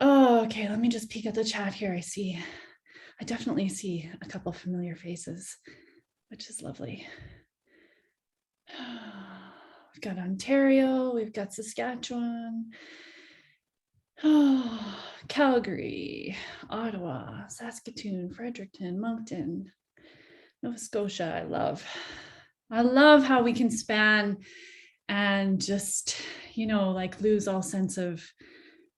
Oh, okay. Let me just peek at the chat here. I definitely see a couple familiar faces, which is lovely. We've got Ontario, we've got Saskatchewan, Calgary, Ottawa, Saskatoon, Fredericton, Moncton, Nova Scotia. I love how we can span and just, like lose all sense of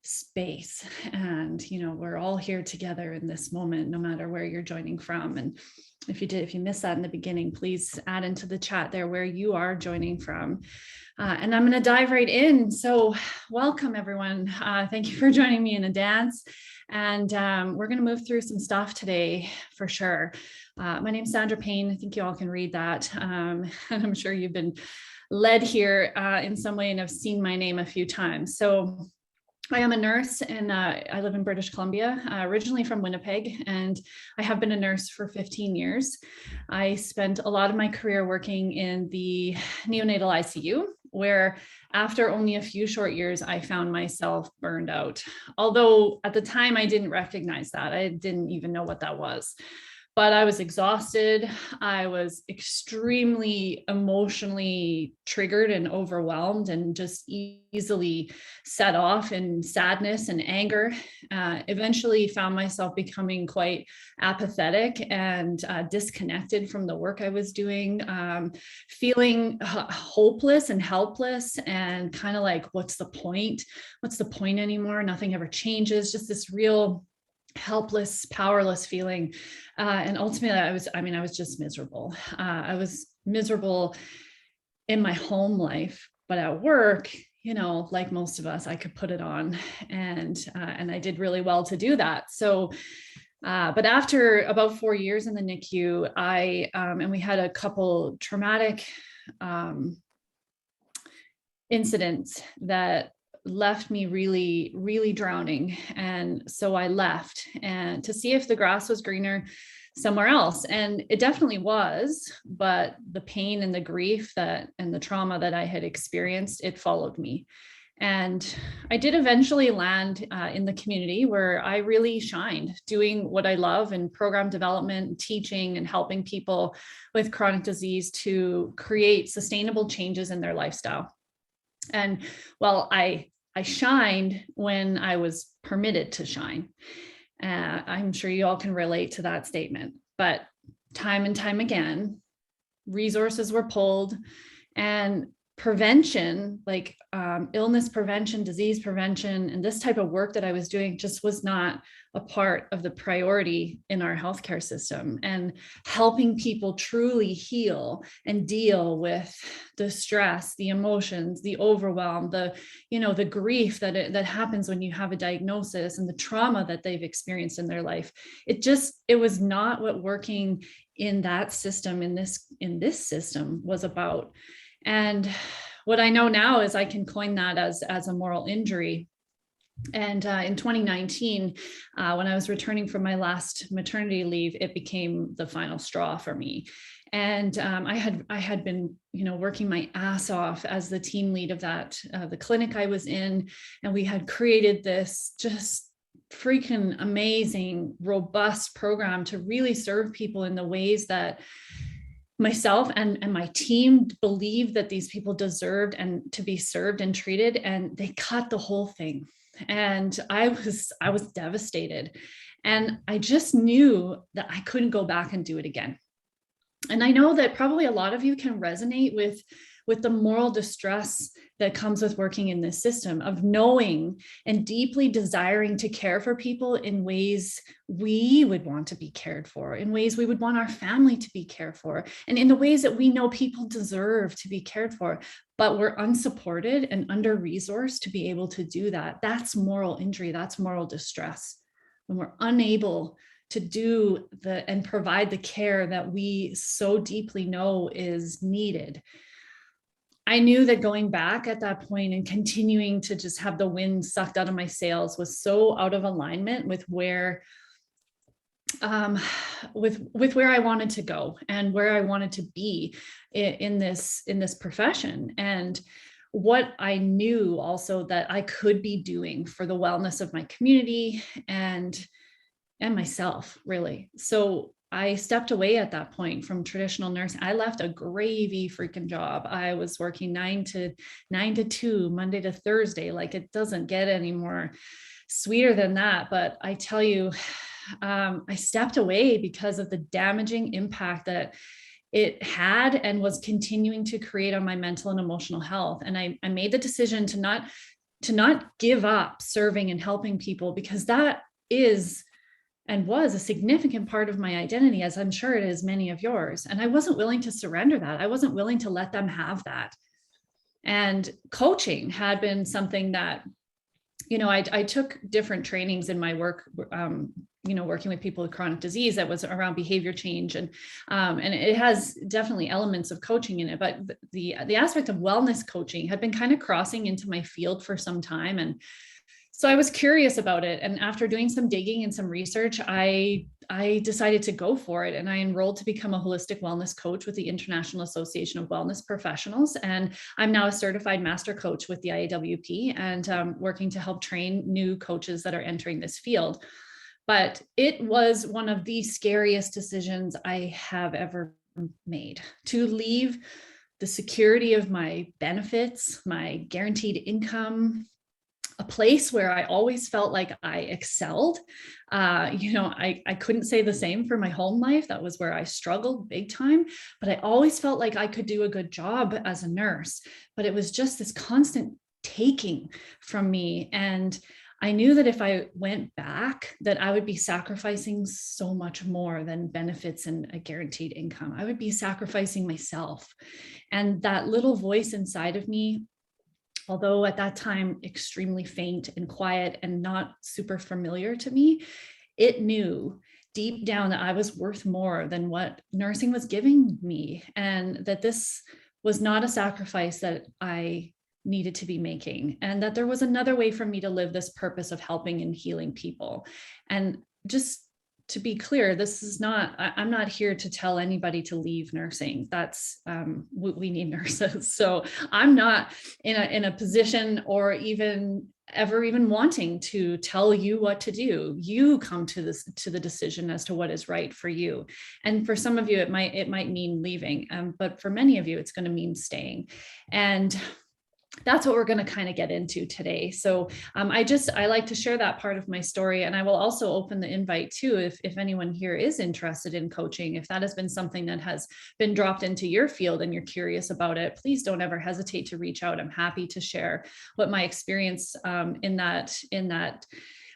space. And, we're all here together in this moment, no matter where you're joining from. And if you missed that in the beginning, please add into the chat there where you are joining from. And I'm going to dive right in. So welcome, everyone. Thank you for joining me in a dance. And we're going to move through some stuff today for sure. My name's Sandra Payne. I think you all can read that. And I'm sure you've been led here in some way and have seen my name a few times. So I am a nurse and I live in British Columbia, originally from Winnipeg, and I have been a nurse for 15 years. I spent a lot of my career working in the neonatal ICU, where after only a few short years, I found myself burned out. Although at the time I didn't recognize that. I didn't even know what that was. But I was exhausted. I was extremely emotionally triggered and overwhelmed and just easily set off in sadness and anger. Eventually found myself becoming quite apathetic and disconnected from the work I was doing, feeling hopeless and helpless and kind of like, what's the point? What's the point anymore? Nothing ever changes. Just this real helpless, powerless feeling. And ultimately I was just miserable. I was miserable in my home life, but at work, like most of us, I could put it on, and I did really well to do that. So, but after about 4 years in the NICU, and we had a couple traumatic incidents that left me really, really drowning. And so I left and to see if the grass was greener somewhere else. And it definitely was, but the pain and the grief and the trauma that I had experienced, it followed me. And I did eventually land in the community where I really shined, doing what I love in program development, teaching, and helping people with chronic disease to create sustainable changes in their lifestyle. And well, I shined when I was permitted to shine. I'm sure you all can relate to that statement, but time and time again, resources were pulled, and prevention, like illness prevention, disease prevention, and this type of work that I was doing just was not a part of the priority in our healthcare system. And helping people truly heal and deal with the stress, the emotions, the overwhelm, the grief that happens when you have a diagnosis, and the trauma that they've experienced in their life. It was not what working in that system, in this system was about. And what I know now is I can coin that as a moral injury. And in 2019, when I was returning from my last maternity leave, it became the final straw for me. And I had been, working my ass off as the team lead of the clinic I was in, and we had created this just freaking amazing, robust program to really serve people in the ways that myself and my team believed that these people deserved and to be served and treated, and they cut the whole thing. And I was devastated, and I just knew that I couldn't go back and do it again. And I know that probably a lot of you can resonate with the moral distress that comes with working in this system, of knowing and deeply desiring to care for people in ways we would want to be cared for, in ways we would want our family to be cared for, and in the ways that we know people deserve to be cared for, but we're unsupported and under-resourced to be able to do that. That's moral injury, that's moral distress. When we're unable to do and provide the care that we so deeply know is needed. I knew that going back at that point and continuing to just have the wind sucked out of my sails was so out of alignment with where where I wanted to go and where I wanted to be in this profession. And what I knew also that I could be doing for the wellness of my community and myself, really. So I stepped away at that point from traditional nursing. I left a gravy freaking job. I was working 9 to 2, Monday to Thursday. Like, it doesn't get any more sweeter than that. But I tell you, I stepped away because of the damaging impact that it had and was continuing to create on my mental and emotional health. And I made the decision to not give up serving and helping people, because that is and was a significant part of my identity, as I'm sure it is many of yours. And I wasn't willing to surrender that. I wasn't willing to let them have that. And coaching had been something that, I took different trainings in my work, working with people with chronic disease, that was around behavior change. And it has definitely elements of coaching in it, but the aspect of wellness coaching had been kind of crossing into my field for some time. And so I was curious about it. And after doing some digging and some research, I decided to go for it. And I enrolled to become a holistic wellness coach with the International Association of Wellness Professionals. And I'm now a certified master coach with the IAWP, and working to help train new coaches that are entering this field. But it was one of the scariest decisions I have ever made, to leave the security of my benefits, my guaranteed income, a place where I always felt like I excelled. I couldn't say the same for my home life. That was where I struggled big time, but I always felt like I could do a good job as a nurse. But it was just this constant taking from me. And I knew that if I went back, that I would be sacrificing so much more than benefits and a guaranteed income. I would be sacrificing myself. And that little voice inside of me, although at that time extremely faint and quiet and not super familiar to me, it knew deep down that I was worth more than what nursing was giving me, and that this was not a sacrifice that I needed to be making, and that there was another way for me to live this purpose of helping and healing people. And just to be clear, I'm not here to tell anybody to leave nursing. That's, we need nurses. So I'm not in a position or even wanting to tell you what to do. You come to the decision as to what is right for you. And for some of you, it might mean leaving. But for many of you, it's going to mean staying. And that's what we're going to kind of get into today. So I like to share that part of my story. And I will also open the invite too, if anyone here is interested in coaching, if that has been something that has been dropped into your field and you're curious about it, please don't ever hesitate to reach out. I'm happy to share what my experience in that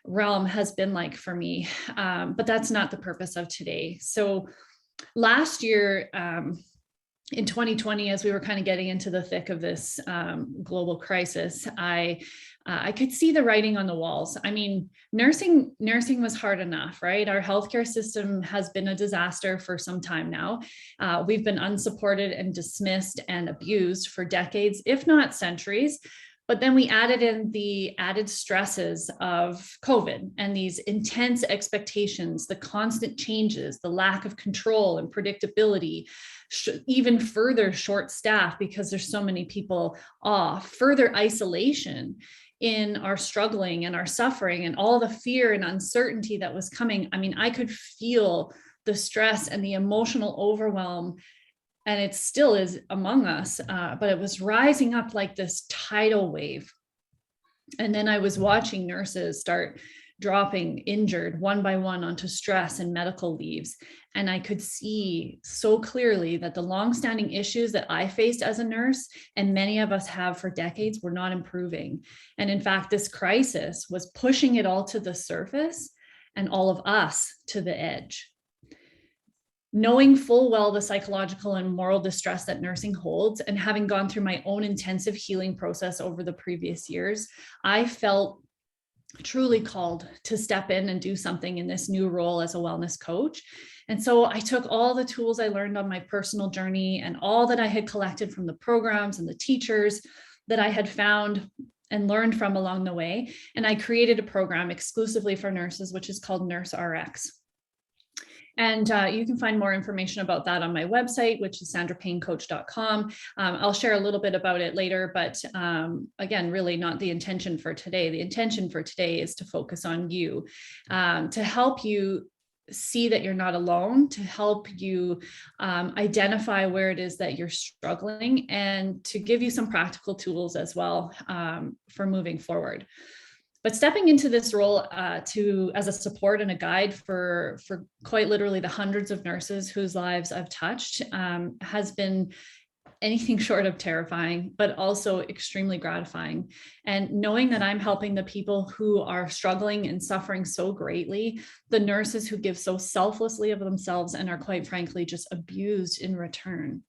realm has been like for me. But that's not the purpose of today. So last year, in 2020, as we were kind of getting into the thick of this global crisis, I could see the writing on the walls. I mean, nursing was hard enough, right? Our healthcare system has been a disaster for some time now. We've been unsupported and dismissed and abused for decades, if not centuries. But then we added in the added stresses of COVID and these intense expectations, the constant changes, the lack of control and predictability, even further short staff because there's so many people off, further isolation in our struggling and our suffering and all the fear and uncertainty that was coming. I mean, I could feel the stress and the emotional overwhelm, and it still is among us, but it was rising up like this tidal wave. And then I was watching nurses start dropping injured one by one onto stress and medical leaves. And I could see so clearly that the longstanding issues that I faced as a nurse, and many of us have for decades, were not improving. And in fact, this crisis was pushing it all to the surface and all of us to the edge. Knowing full well the psychological and moral distress that nursing holds, and having gone through my own intensive healing process over the previous years, I felt truly called to step in and do something in this new role as a wellness coach. And so I took all the tools I learned on my personal journey and all that I had collected from the programs and the teachers that I had found and learned from along the way. And I created a program exclusively for nurses, which is called Nurse RX. And you can find more information about that on my website, which is sandrapaynecoach.com. I'll share a little bit about it later, but again, really not the intention for today. The intention for today is to focus on you, to help you see that you're not alone, to help you identify where it is that you're struggling, and to give you some practical tools as well for moving forward. But stepping into this role as a support and a guide for quite literally the hundreds of nurses whose lives I've touched has been anything short of terrifying, but also extremely gratifying. And knowing that I'm helping the people who are struggling and suffering so greatly, the nurses who give so selflessly of themselves and are quite frankly just abused in return.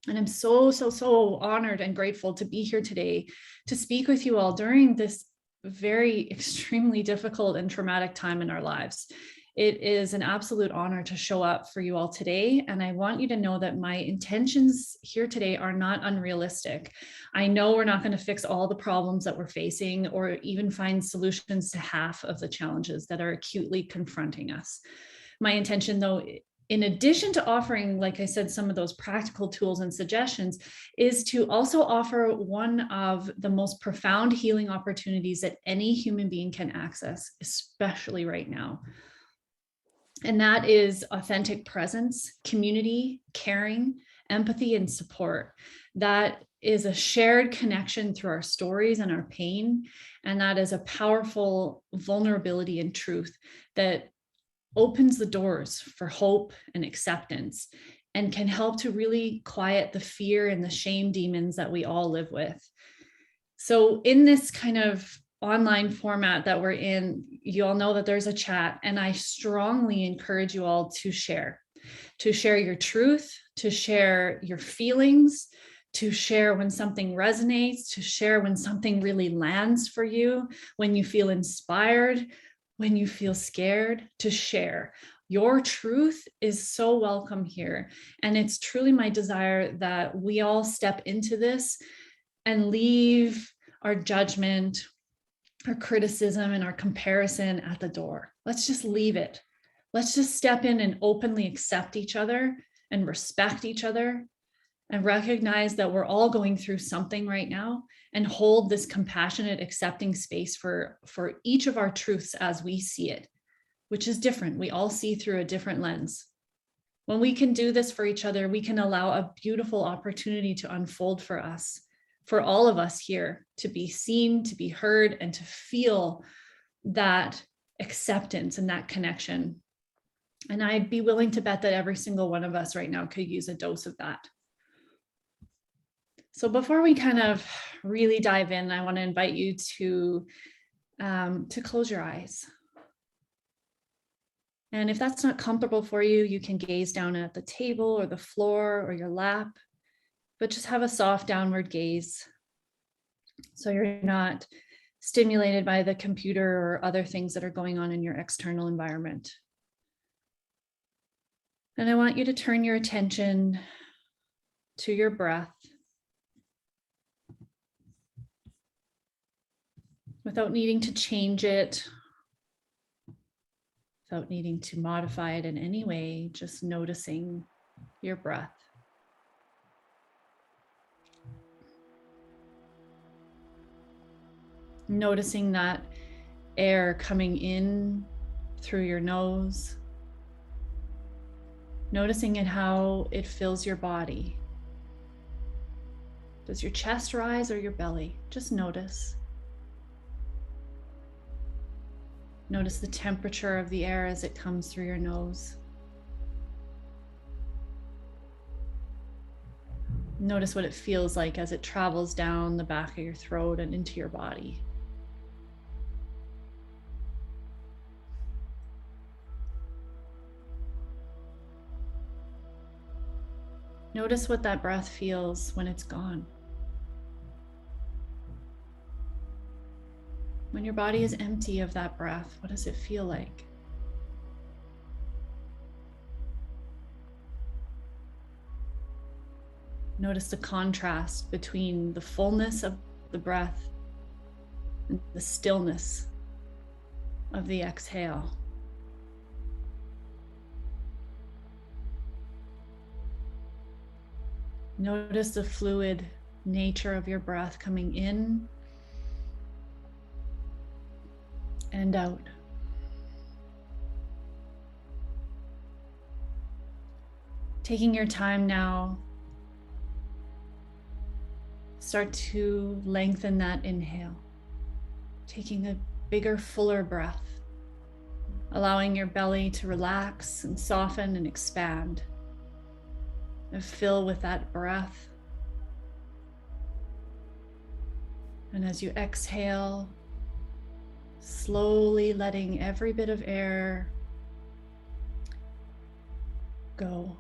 And I'm so honored and grateful to be here today to speak with you all during this very extremely difficult and traumatic time in our lives. It is an absolute honor to show up for you all today. And I want you to know that my intentions here today are not unrealistic. I know we're not going to fix all the problems that we're facing or even find solutions to half of the challenges that are acutely confronting us. My intention, though, in addition to offering, like I said, some of those practical tools and suggestions, is to also offer one of the most profound healing opportunities that any human being can access, especially right now. And that is authentic presence, community, caring, empathy, and support. That is a shared connection through our stories and our pain. And that is a powerful vulnerability and truth that opens the doors for hope and acceptance and can help to really quiet the fear and the shame demons that we all live with. So in this kind of online format that we're in, you all know that there's a chat, and I strongly encourage you all to share your truth, to share your feelings, to share when something resonates, to share when something really lands for you, when you feel inspired, when you feel scared, to share. Your truth is so welcome here. And it's truly my desire that we all step into this and leave our judgment, our criticism, and our comparison at the door. Let's just leave it. Let's just step in and openly accept each other and respect each other and recognize that we're all going through something right now, and hold this compassionate, accepting space for each of our truths as we see it, which is different. We all see through a different lens. When we can do this for each other, we can allow a beautiful opportunity to unfold for us, for all of us here, to be seen, to be heard, and to feel that acceptance and that connection. And I'd be willing to bet that every single one of us right now could use a dose of that. So before we kind of really dive in, I want to invite you to close your eyes. And if that's not comfortable for you, you can gaze down at the table or the floor or your lap, but just have a soft downward gaze, so you're not stimulated by the computer or other things that are going on in your external environment. And I want you to turn your attention to your breath, without needing to change it, without needing to modify it in any way, just noticing your breath. Noticing that air coming in through your nose. Noticing it, how it fills your body. Does your chest rise or your belly? Just notice. Notice the temperature of the air as it comes through your nose. Notice what it feels like as it travels down the back of your throat and into your body. Notice what that breath feels when it's gone. When your body is empty of that breath, what does it feel like? Notice the contrast between the fullness of the breath and the stillness of the exhale. Notice the fluid nature of your breath coming in and out. Taking your time now, start to lengthen that inhale, taking a bigger, fuller breath, allowing your belly to relax and soften and expand and fill with that breath. And as you exhale, slowly letting every bit of air go.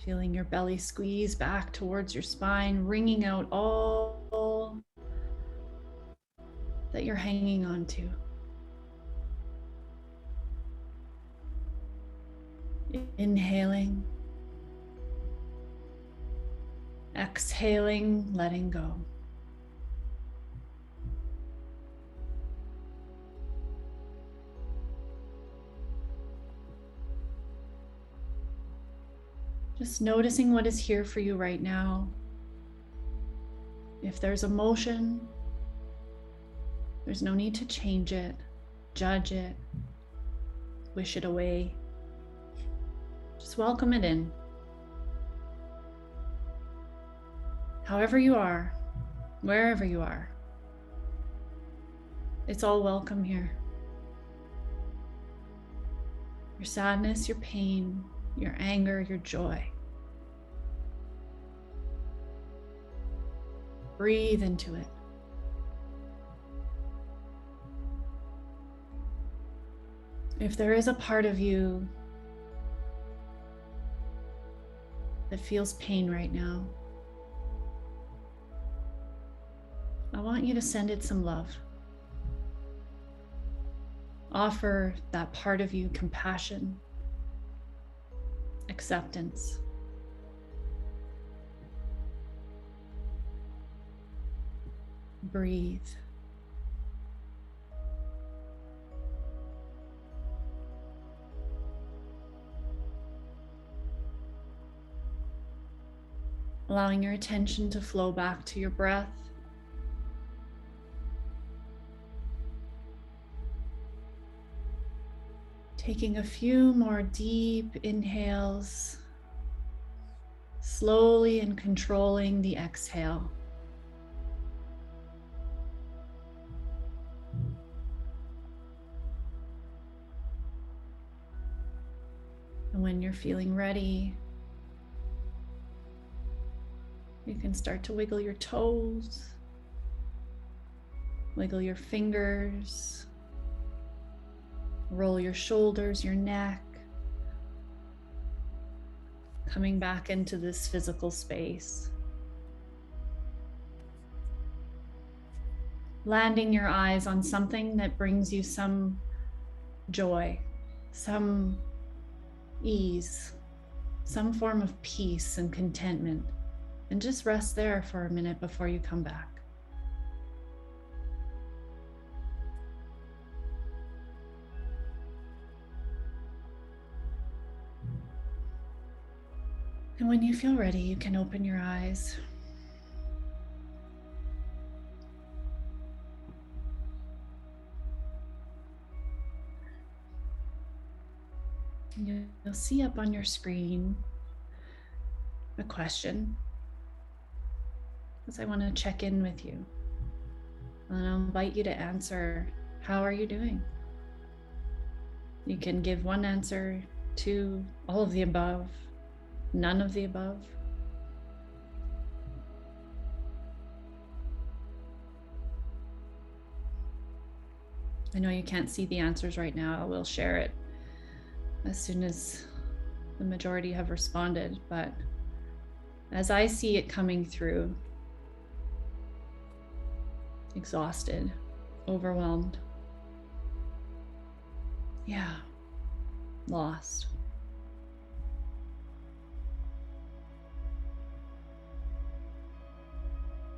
Feeling your belly squeeze back towards your spine, wringing out all that you're hanging on to. Inhaling, exhaling, letting go. Just noticing what is here for you right now. If there's emotion, there's no need to change it, judge it, wish it away. Just welcome it in. However you are, wherever you are, it's all welcome here. Your sadness, your pain, your anger, your joy. Breathe into it. If there is a part of you that feels pain right now, I want you to send it some love. Offer that part of you compassion, acceptance. Breathe. Allowing your attention to flow back to your breath. Taking a few more deep inhales, slowly and controlling the exhale. And when you're feeling ready, you can start to wiggle your toes, wiggle your fingers, roll your shoulders, your neck, coming back into this physical space. Landing your eyes on something that brings you some joy, some ease, some form of peace and contentment. And just rest there for a minute before you come back. And when you feel ready, you can open your eyes. You'll see up on your screen a question, because I want to check in with you. And I'll invite you to answer, how are you doing? You can give one answer, two, all of the above, none of the above. I know you can't see the answers right now. I will share it as soon as the majority have responded, but as I see it coming through, exhausted, overwhelmed, yeah, lost.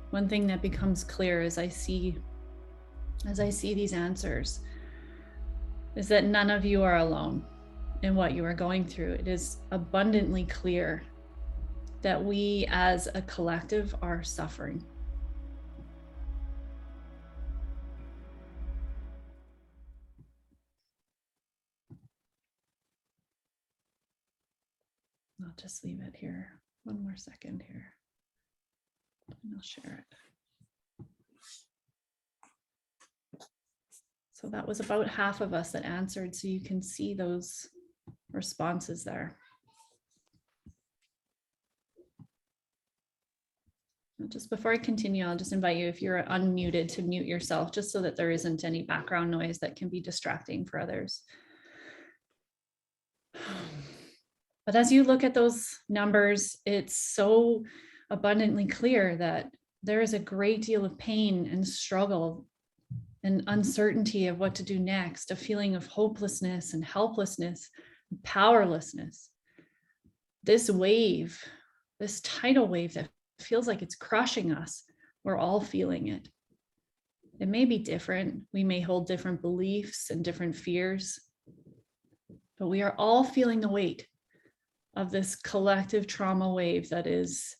One thing that becomes clear as I see these answers is that none of you are alone in what you are going through. It is abundantly clear that we as a collective are suffering. I'll just leave it here. One more second here. And I'll share it. So that was about half of us that answered. So you can see those responses there. Just before I continue, I'll just invite you, if you're unmuted, to mute yourself, just so that there isn't any background noise that can be distracting for others. But as you look at those numbers, it's so abundantly clear that there is a great deal of pain and struggle and uncertainty of what to do next, a feeling of hopelessness and helplessness, and powerlessness. This wave, this tidal wave that feels like it's crushing us, we're all feeling it. It may be different. We may hold different beliefs and different fears, but we are all feeling the weight of this collective trauma wave that is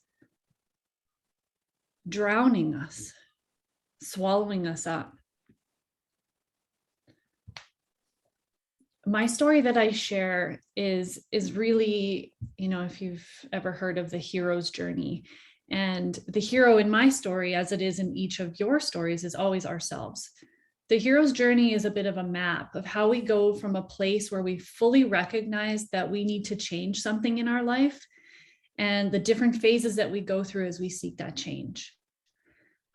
drowning us, swallowing us up. My story that I share is really, if you've ever heard of the hero's journey, and the hero in my story, as it is in each of your stories, is always ourselves. The hero's journey is a bit of a map of how we go from a place where we fully recognize that we need to change something in our life and the different phases that we go through as we seek that change.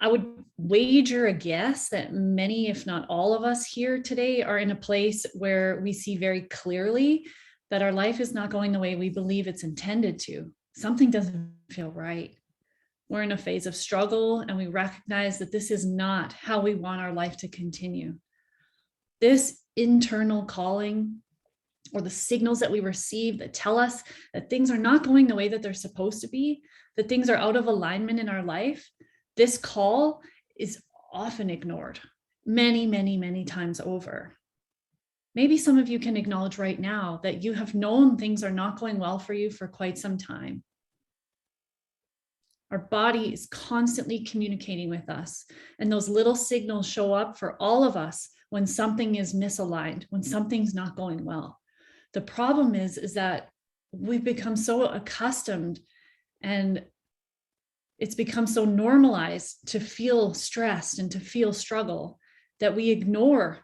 I would wager a guess that many, if not all of us here today, are in a place where we see very clearly that our life is not going the way we believe it's intended to. Something doesn't feel right. We're in a phase of struggle, and we recognize that this is not how we want our life to continue. This internal calling, or the signals that we receive that tell us that things are not going the way that they're supposed to be, that things are out of alignment in our life, this call is often ignored many, many, many times over. Maybe some of you can acknowledge right now that you have known things are not going well for you for quite some time. Our body is constantly communicating with us, and those little signals show up for all of us when something is misaligned, when something's not going well. The problem is that we've become so accustomed, and it's become so normalized to feel stressed and to feel struggle that we ignore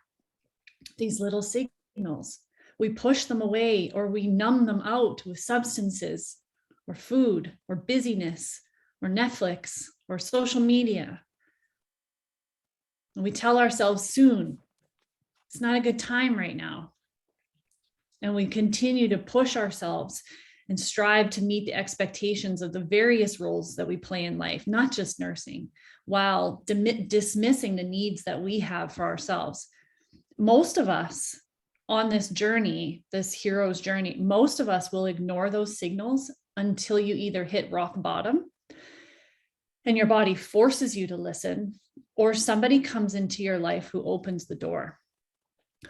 these little signals. We push them away, or we numb them out with substances or food or busyness or Netflix or social media. And we tell ourselves soon, it's not a good time right now. And we continue to push ourselves and strive to meet the expectations of the various roles that we play in life, not just nursing, while dismissing the needs that we have for ourselves. Most of us on this journey, this hero's journey, most of us will ignore those signals until you either hit rock bottom and your body forces you to listen, or somebody comes into your life who opens the door,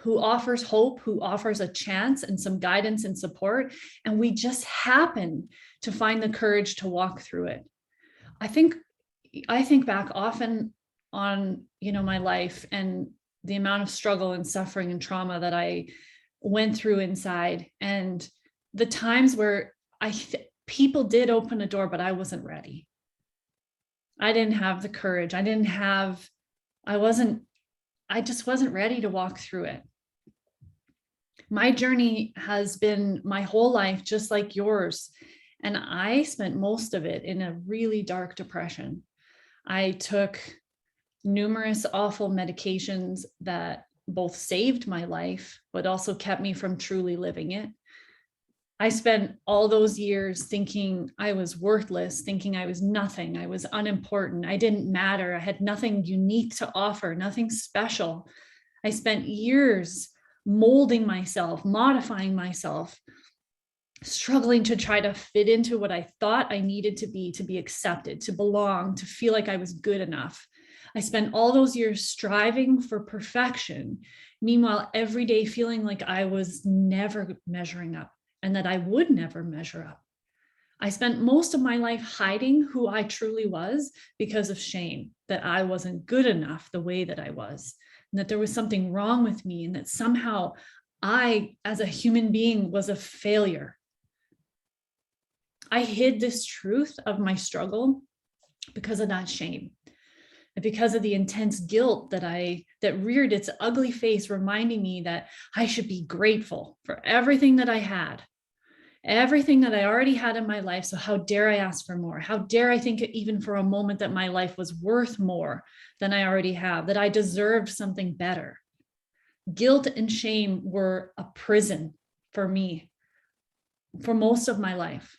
who offers hope, who offers a chance and some guidance and support. And we just happen to find the courage to walk through it. I think back often on, my life and the amount of struggle and suffering and trauma that I went through inside, and the times where people did open a door, but I wasn't ready. I didn't have the courage. I just wasn't ready to walk through it. My journey has been my whole life, just like yours. And I spent most of it in a really dark depression. I took numerous awful medications that both saved my life, but also kept me from truly living it. I spent all those years thinking I was worthless, thinking I was nothing, I was unimportant, I didn't matter, I had nothing unique to offer, nothing special. I spent years molding myself, modifying myself, struggling to try to fit into what I thought I needed to be accepted, to belong, to feel like I was good enough. I spent all those years striving for perfection, meanwhile, every day feeling like I was never measuring up and that I would never measure up. I spent most of my life hiding who I truly was because of shame, that I wasn't good enough the way that I was, and that there was something wrong with me, and that somehow I, as a human being, was a failure. I hid this truth of my struggle because of that shame, and because of the intense guilt that reared its ugly face, reminding me that I should be grateful for everything that I had, everything that I already had in my life. So how dare I ask for more? How dare I think even for a moment that my life was worth more than I already have, that I deserved something better? Guilt and shame were a prison for me for most of my life.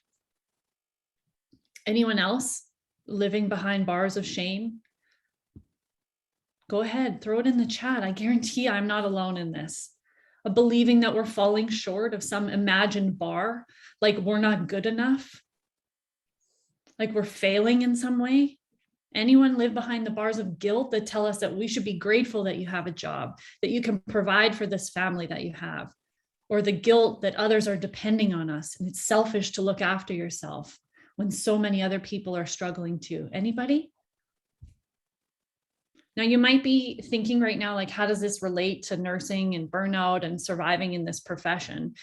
Anyone else living behind bars of shame? Go ahead, throw it in the chat. I guarantee I'm not alone in this. Of believing that we're falling short of some imagined bar, like we're not good enough, like we're failing in some way. Anyone live behind the bars of guilt that tell us that we should be grateful that you have a job, that you can provide for this family that you have, or the guilt that others are depending on us and it's selfish to look after yourself when so many other people are struggling too? Anybody? Now, you might be thinking right now, like, how does this relate to nursing and burnout and surviving in this profession?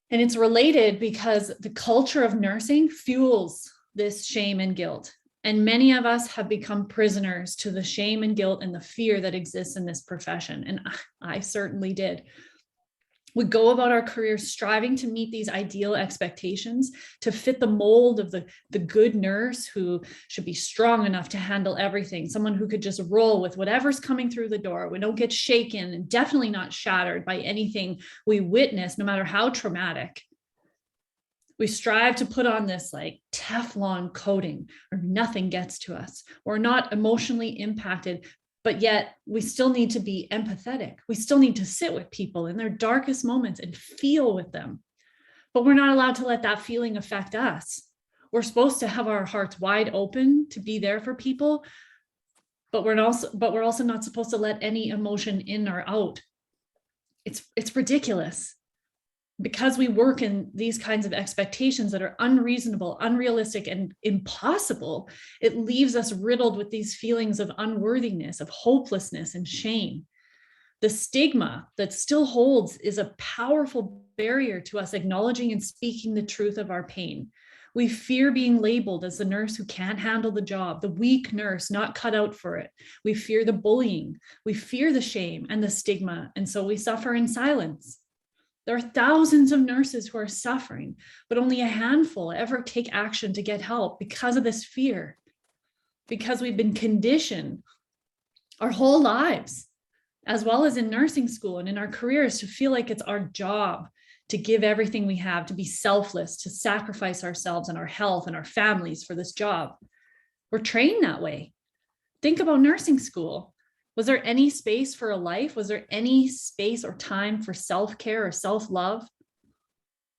And it's related because the culture of nursing fuels this shame and guilt. And many of us have become prisoners to the shame and guilt and the fear that exists in this profession. And I certainly did. We go about our careers striving to meet these ideal expectations, to fit the mold of the good nurse who should be strong enough to handle everything, someone who could just roll with whatever's coming through the door. We don't get shaken and definitely not shattered by anything we witness, no matter how traumatic. We strive to put on this like Teflon coating, or nothing gets to us. We're not emotionally impacted, but yet we still need to be empathetic. We still need to sit with people in their darkest moments and feel with them. But we're not allowed to let that feeling affect us. We're supposed to have our hearts wide open to be there for people, but we're also not supposed to let any emotion in or out. It's ridiculous. Because we work in these kinds of expectations that are unreasonable, unrealistic, and impossible, it leaves us riddled with these feelings of unworthiness, of hopelessness, and shame. The stigma that still holds is a powerful barrier to us acknowledging and speaking the truth of our pain. We fear being labeled as the nurse who can't handle the job, the weak nurse not cut out for it. We fear the bullying. We fear the shame and the stigma, and so we suffer in silence. There are thousands of nurses who are suffering, but only a handful ever take action to get help because of this fear, because we've been conditioned our whole lives, as well as in nursing school and in our careers, to feel like it's our job to give everything we have, to be selfless, to sacrifice ourselves and our health and our families for this job. We're trained that way. Think about nursing school. Was there any space for a life? Was there any space or time for self-care or self-love?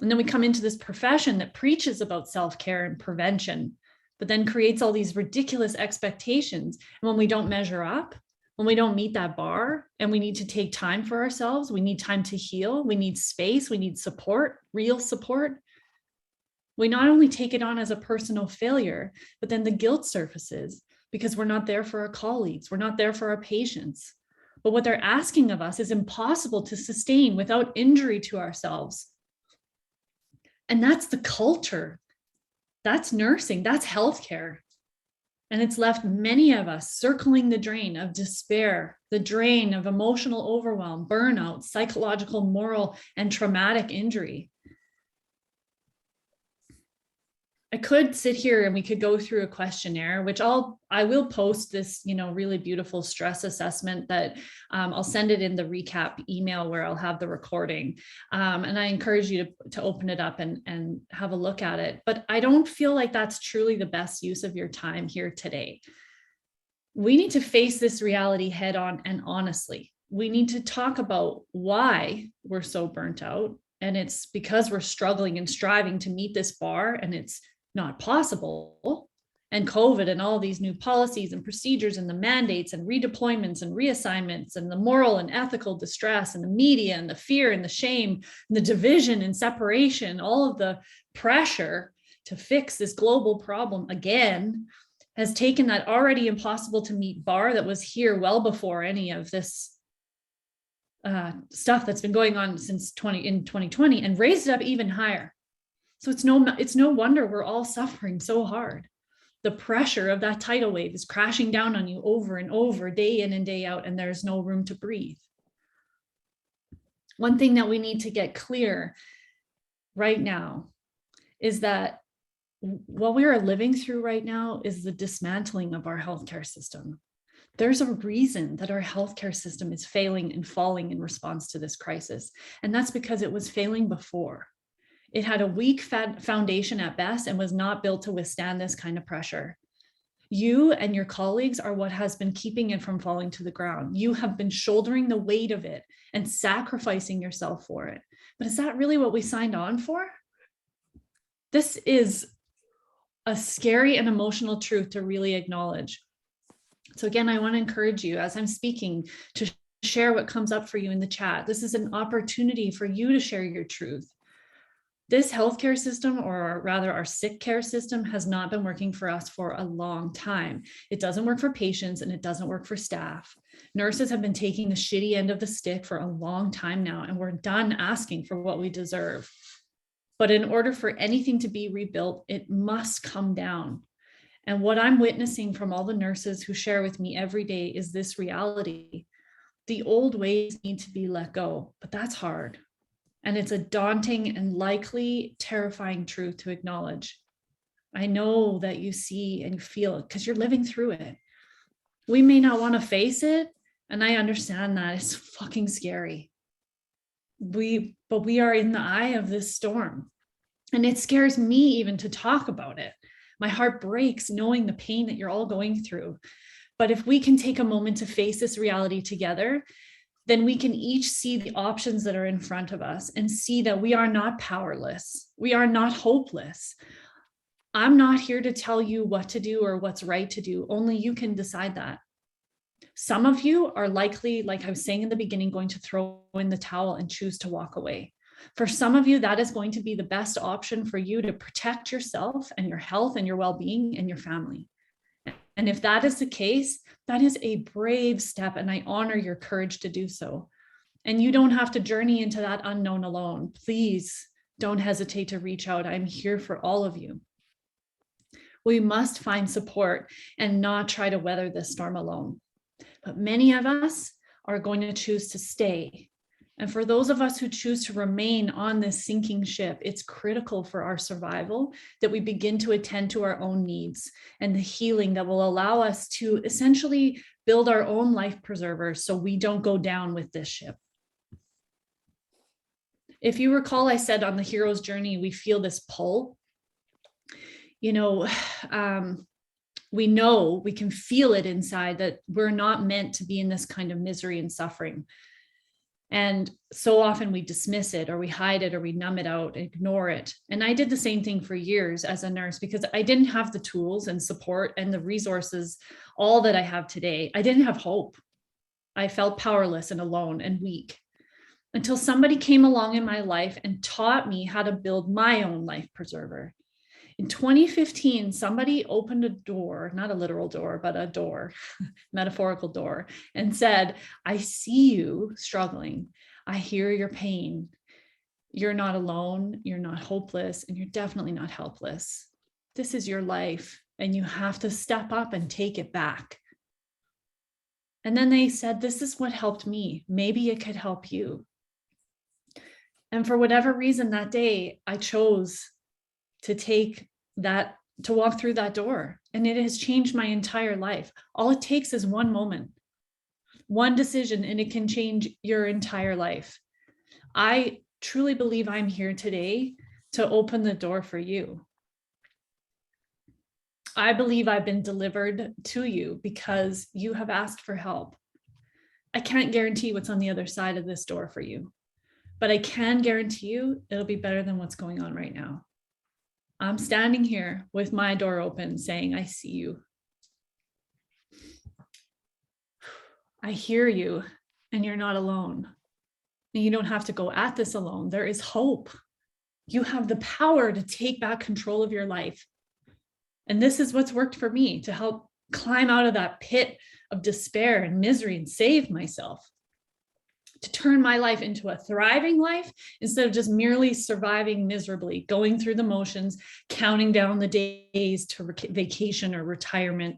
And then we come into this profession that preaches about self-care and prevention, but then creates all these ridiculous expectations. And when we don't measure up, when we don't meet that bar, and we need to take time for ourselves, we need time to heal, we need space, we need support, real support. We not only take it on as a personal failure, but then the guilt surfaces, because we're not there for our colleagues, we're not there for our patients. But what they're asking of us is impossible to sustain without injury to ourselves. And that's the culture. That's nursing, that's healthcare. And it's left many of us circling the drain of despair, the drain of emotional overwhelm, burnout, psychological, moral, and traumatic injury. I could sit here and we could go through a questionnaire, which I will post this, really beautiful stress assessment that I'll send it in the recap email where I'll have the recording. And I encourage you to open it up and have a look at it. But I don't feel like that's truly the best use of your time here today. We need to face this reality head on and honestly. We need to talk about why we're so burnt out. And it's because we're struggling and striving to meet this bar, and it's not possible. And COVID and all these new policies and procedures and the mandates and redeployments and reassignments and the moral and ethical distress and the media and the fear and the shame and the division and separation, all of the pressure to fix this global problem again has taken that already impossible to meet bar that was here well before any of this stuff that's been going on since 2020 and raised it up even higher. So it's no wonder we're all suffering so hard. The pressure of that tidal wave is crashing down on you over and over, day in and day out, and there's no room to breathe. One thing that we need to get clear right now is that what we are living through right now is the dismantling of our healthcare system. There's a reason that our healthcare system is failing and falling in response to this crisis. And that's because it was failing before. It had a weak foundation at best and was not built to withstand this kind of pressure. You and your colleagues are what has been keeping it from falling to the ground. You have been shouldering the weight of it and sacrificing yourself for it. But is that really what we signed on for? This is a scary and emotional truth to really acknowledge. So again, I want to encourage you as I'm speaking to share what comes up for you in the chat. This is an opportunity for you to share your truth. This healthcare system, or rather our sick care system, has not been working for us for a long time. It doesn't work for patients and it doesn't work for staff. Nurses have been taking the shitty end of the stick for a long time now, and we're done asking for what we deserve. But in order for anything to be rebuilt, it must come down. And what I'm witnessing from all the nurses who share with me every day is this reality. The old ways need to be let go, but that's hard. And it's a daunting and likely terrifying truth to acknowledge. I know that you see and you feel it because you're living through it. We may not want to face it, and I understand that it's fucking scary. But we are in the eye of this storm. And it scares me even to talk about it. My heart breaks knowing the pain that you're all going through. But if we can take a moment to face this reality together, then we can each see the options that are in front of us and see that we are not powerless. We are not hopeless. I'm not here to tell you what to do or what's right to do. Only you can decide that. Some of you are likely, like I was saying in the beginning, going to throw in the towel and choose to walk away. For some of you, that is going to be the best option for you to protect yourself and your health and your well-being and your family. And if that is the case, that is a brave step, and I honor your courage to do so. And you don't have to journey into that unknown alone. Please don't hesitate to reach out. I'm here for all of you. We must find support and not try to weather this storm alone. But many of us are going to choose to stay. And for those of us who choose to remain on this sinking ship, it's critical for our survival that we begin to attend to our own needs and the healing that will allow us to essentially build our own life preservers so we don't go down with this ship. If you recall, I said on the hero's journey, we feel this pull. We know, we can feel it inside that we're not meant to be in this kind of misery and suffering. And so often we dismiss it or we hide it or we numb it out, ignore it. And I did the same thing for years as a nurse because I didn't have the tools and support and the resources, all that I have today. I didn't have hope. I felt powerless and alone and weak until somebody came along in my life and taught me how to build my own life preserver. In 2015, somebody opened a door, not a literal door, but a door, metaphorical door, and said, I see you struggling. I hear your pain. You're not alone. You're not hopeless, and you're definitely not helpless. This is your life, and you have to step up and take it back. And then they said, this is what helped me. Maybe it could help you. And for whatever reason that day, I chose to walk through that door. And it has changed my entire life. All it takes is one moment, one decision, and it can change your entire life. I truly believe I'm here today to open the door for you. I believe I've been delivered to you because you have asked for help. I can't guarantee what's on the other side of this door for you, but I can guarantee you it'll be better than what's going on right now. I'm standing here with my door open saying, I see you. I hear you, and you're not alone. And you don't have to go at this alone. There is hope. You have the power to take back control of your life. And this is what's worked for me to help climb out of that pit of despair and misery and save myself, to turn my life into a thriving life instead of just merely surviving miserably, going through the motions, counting down the days to vacation or retirement.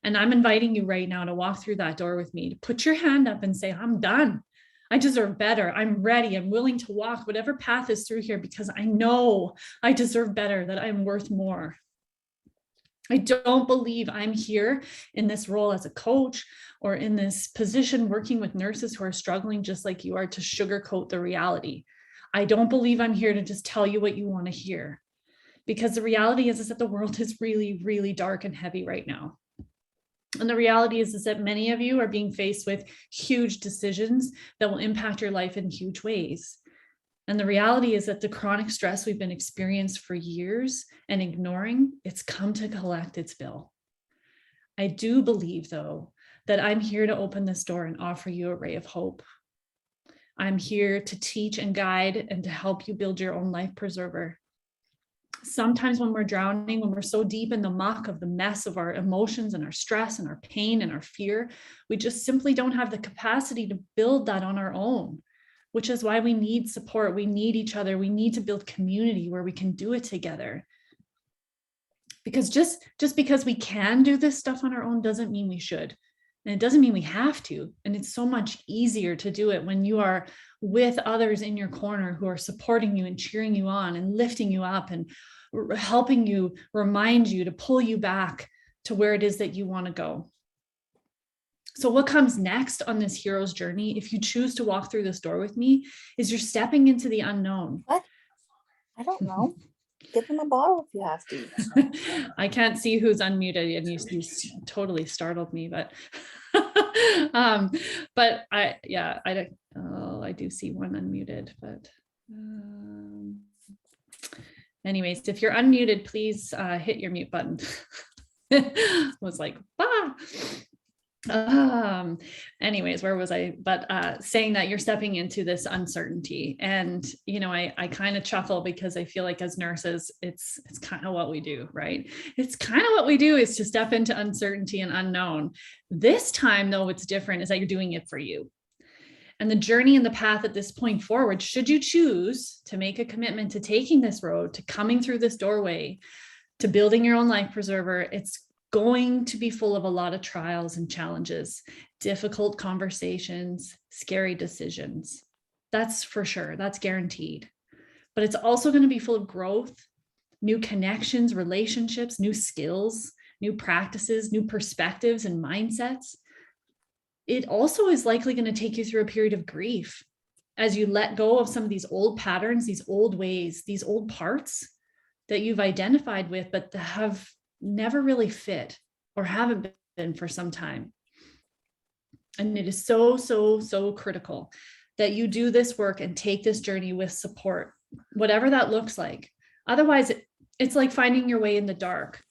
And I'm inviting you right now to walk through that door with me, to put your hand up and say, I'm done. I deserve better. I'm ready. I'm willing to walk whatever path is through here because I know I deserve better, that I'm worth more. I don't believe I'm here in this role as a coach or in this position working with nurses who are struggling just like you are to sugarcoat the reality. I don't believe I'm here to just tell you what you want to hear, because the reality is that the world is really, really dark and heavy right now. And the reality is that many of you are being faced with huge decisions that will impact your life in huge ways. And the reality is that the chronic stress we've been experiencing for years and ignoring, it's come to collect its bill. I do believe, though, that I'm here to open this door and offer you a ray of hope. I'm here to teach and guide and to help you build your own life preserver. Sometimes when we're drowning, when we're so deep in the muck of the mess of our emotions and our stress and our pain and our fear, we just simply don't have the capacity to build that on our own, which is why we need support. We need each other. We need to build community where we can do it together. Because just because we can do this stuff on our own doesn't mean we should. And it doesn't mean we have to. And it's so much easier to do it when you are with others in your corner who are supporting you and cheering you on and lifting you up and helping you, remind you, to pull you back to where it is that you want to go. So what comes next on this hero's journey, if you choose to walk through this door with me, is you're stepping into the unknown. What? I don't know. Give them a bottle if you have to. I can't see who's unmuted, and you totally startled me, but I do see one unmuted, but anyways, if you're unmuted, please hit your mute button. Was like, anyways, where was I? But saying that you're stepping into this uncertainty, and I kind of chuckle because I feel like as nurses, it's kind of what we do, right? It's kind of what we do is to step into uncertainty and unknown. This time, though, what's different is that you're doing it for you. And the journey and the path at this point forward, should you choose to make a commitment to taking this road, to coming through this doorway, to building your own life preserver, it's going to be full of a lot of trials and challenges, difficult conversations, scary decisions. That's for sure. That's guaranteed. But it's also going to be full of growth, new connections, relationships, new skills, new practices, new perspectives and mindsets. It also is likely going to take you through a period of grief as you let go of some of these old patterns, these old ways, these old parts that you've identified with, but that have never really fit or haven't been for some time. And it is so, so, so critical that you do this work and take this journey with support, whatever that looks like. Otherwise, it's like finding your way in the dark.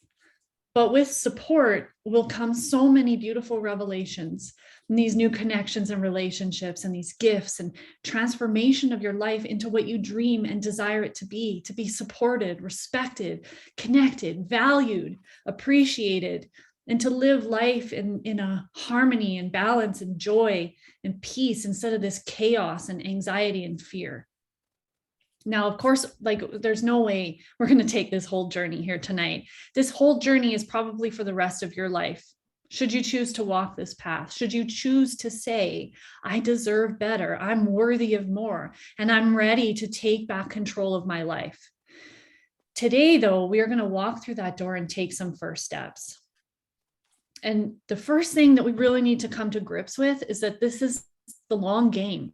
But with support will come so many beautiful revelations and these new connections and relationships and these gifts and transformation of your life into what you dream and desire it to be supported, respected, connected, valued, appreciated, and to live life in a harmony and balance and joy and peace instead of this chaos and anxiety and fear. Now, of course, there's no way we're going to take this whole journey here tonight. This whole journey is probably for the rest of your life. Should you choose to walk this path, should you choose to say, I deserve better, I'm worthy of more, and I'm ready to take back control of my life. Today, though, we are going to walk through that door and take some first steps. And the first thing that we really need to come to grips with is that this is the long game.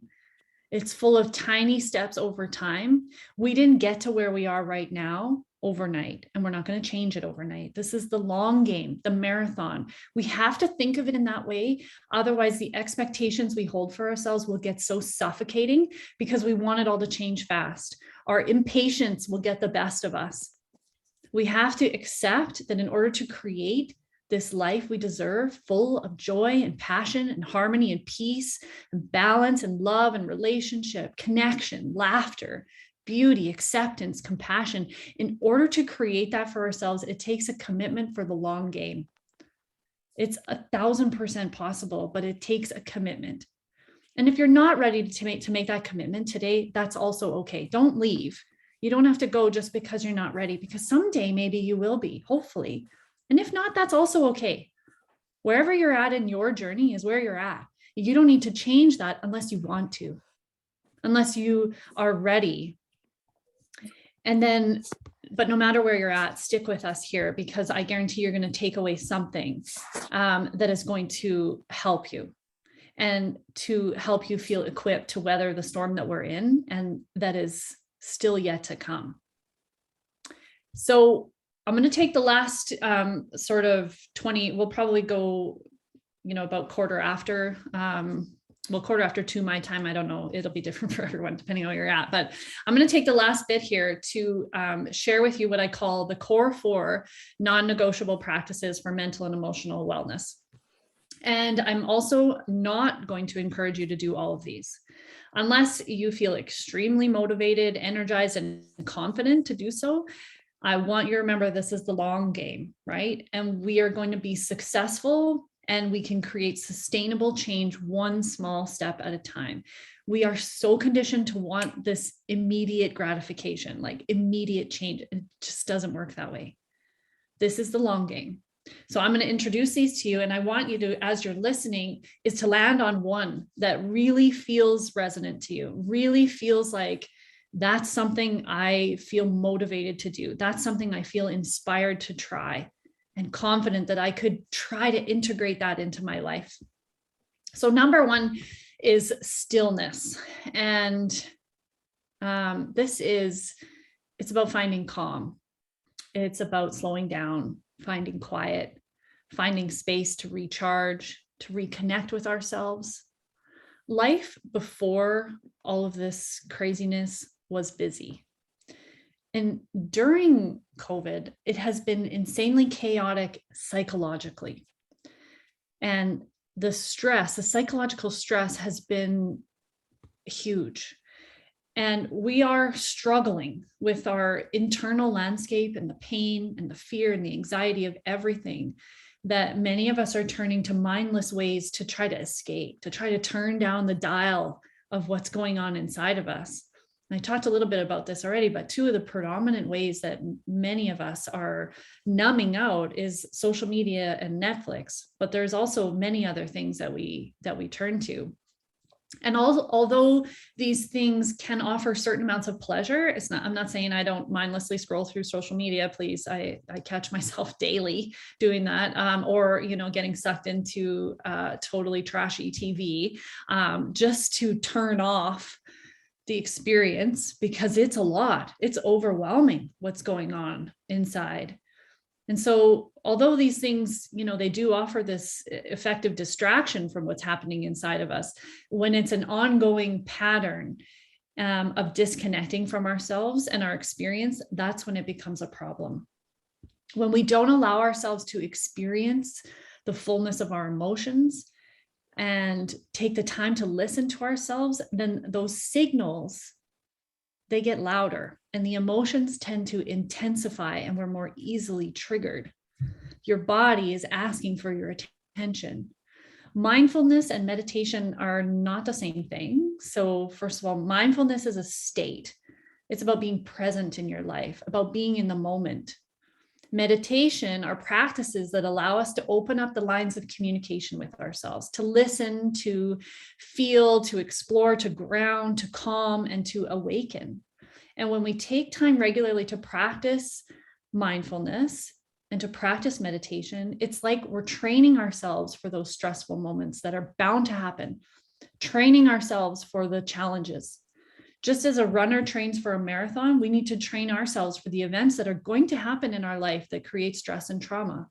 It's full of tiny steps over time. We didn't get to where we are right now overnight, and we're not going to change it overnight. This is the long game, the marathon. We have to think of it in that way. Otherwise, the expectations we hold for ourselves will get so suffocating because we want it all to change fast. Our impatience will get the best of us. We have to accept that in order to create this life we deserve, full of joy and passion and harmony and peace and balance and love and relationship, connection, laughter, beauty, acceptance, compassion. In order to create that for ourselves, it takes a commitment for the long game. It's 1,000% possible, but it takes a commitment. And if you're not ready to make that commitment today, that's also okay. Don't leave. You don't have to go just because you're not ready, because someday maybe you will be, hopefully. And if not, that's also okay. Wherever you're at in your journey is where you're at. You don't need to change that unless you want to, unless you are ready. And then, but no matter where you're at, stick with us here, because I guarantee you're going to take away something that is going to help you, and to help you feel equipped to weather the storm that we're in and that is still yet to come. So I'm going to take the last sort of 20, we'll probably go, about quarter after 2 my time. I don't know. It'll be different for everyone depending on where you're at, but I'm going to take the last bit here to share with you what I call the core 4 non-negotiable practices for mental and emotional wellness. And I'm also not going to encourage you to do all of these unless you feel extremely motivated, energized, and confident to do so. I want you to remember this is the long game, right? And we are going to be successful, and we can create sustainable change one small step at a time. We are so conditioned to want this immediate gratification, like immediate change. It just doesn't work that way. This is the long game. So I'm going to introduce these to you, and I want you to, as you're listening, is to land on one that really feels resonant to you, really feels like that's something I feel motivated to do. That's something I feel inspired to try, and confident that I could try to integrate that into my life. So number 1 is stillness. And it's about finding calm. It's about slowing down, finding quiet, finding space to recharge, to reconnect with ourselves. Life before all of this craziness was busy. And during COVID, it has been insanely chaotic psychologically. And the psychological stress has been huge. And we are struggling with our internal landscape and the pain and the fear and the anxiety of everything, that many of us are turning to mindless ways to try to escape, to try to turn down the dial of what's going on inside of us. And I talked a little bit about this already, but 2 of the predominant ways that many of us are numbing out is social media and Netflix, but there's also many other things that we turn to. And although these things can offer certain amounts of pleasure, I'm not saying I don't mindlessly scroll through social media, please. I catch myself daily doing that, or, getting sucked into totally trashy TV, just to turn off the experience, because it's a lot. It's overwhelming what's going on inside. And so although these things, they do offer this effective distraction from what's happening inside of us, when it's an ongoing pattern of disconnecting from ourselves and our experience, that's when it becomes a problem. When we don't allow ourselves to experience the fullness of our emotions and take the time to listen to ourselves, then those signals, they get louder and the emotions tend to intensify, and we're more easily triggered. Your body is asking for your attention. Mindfulness and meditation are not the same thing. So first of all, mindfulness is a state. It's about being present in your life, about being in the moment. Meditation are practices that allow us to open up the lines of communication with ourselves, to listen, to feel, to explore, to ground, to calm, and to awaken. And when we take time regularly to practice mindfulness and to practice meditation, it's like we're training ourselves for those stressful moments that are bound to happen, training ourselves for the challenges. Just as a runner trains for a marathon, we need to train ourselves for the events that are going to happen in our life that create stress and trauma.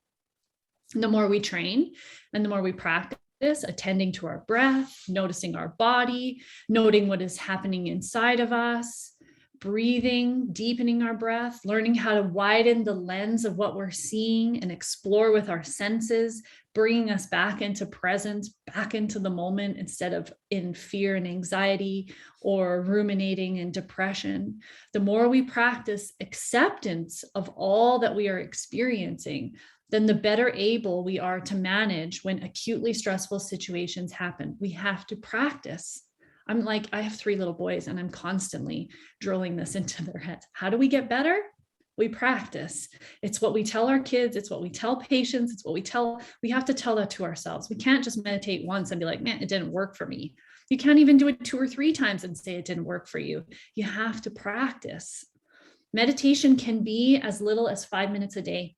And the more we train and the more we practice, attending to our breath, noticing our body, noting what is happening inside of us, breathing, deepening our breath, learning how to widen the lens of what we're seeing and explore with our senses, bringing us back into presence, back into the moment instead of in fear and anxiety or ruminating and depression. The more we practice acceptance of all that we are experiencing, then the better able we are to manage when acutely stressful situations happen. We have to practice. I have 3 little boys and I'm constantly drilling this into their heads. How do we get better? We practice. It's what we tell our kids. It's what we tell patients. It's what we have to tell that to ourselves. We can't just meditate once and be like, man, it didn't work for me. You can't even do it 2 or 3 times and say it didn't work for you. You have to practice. Meditation can be as little as 5 minutes a day.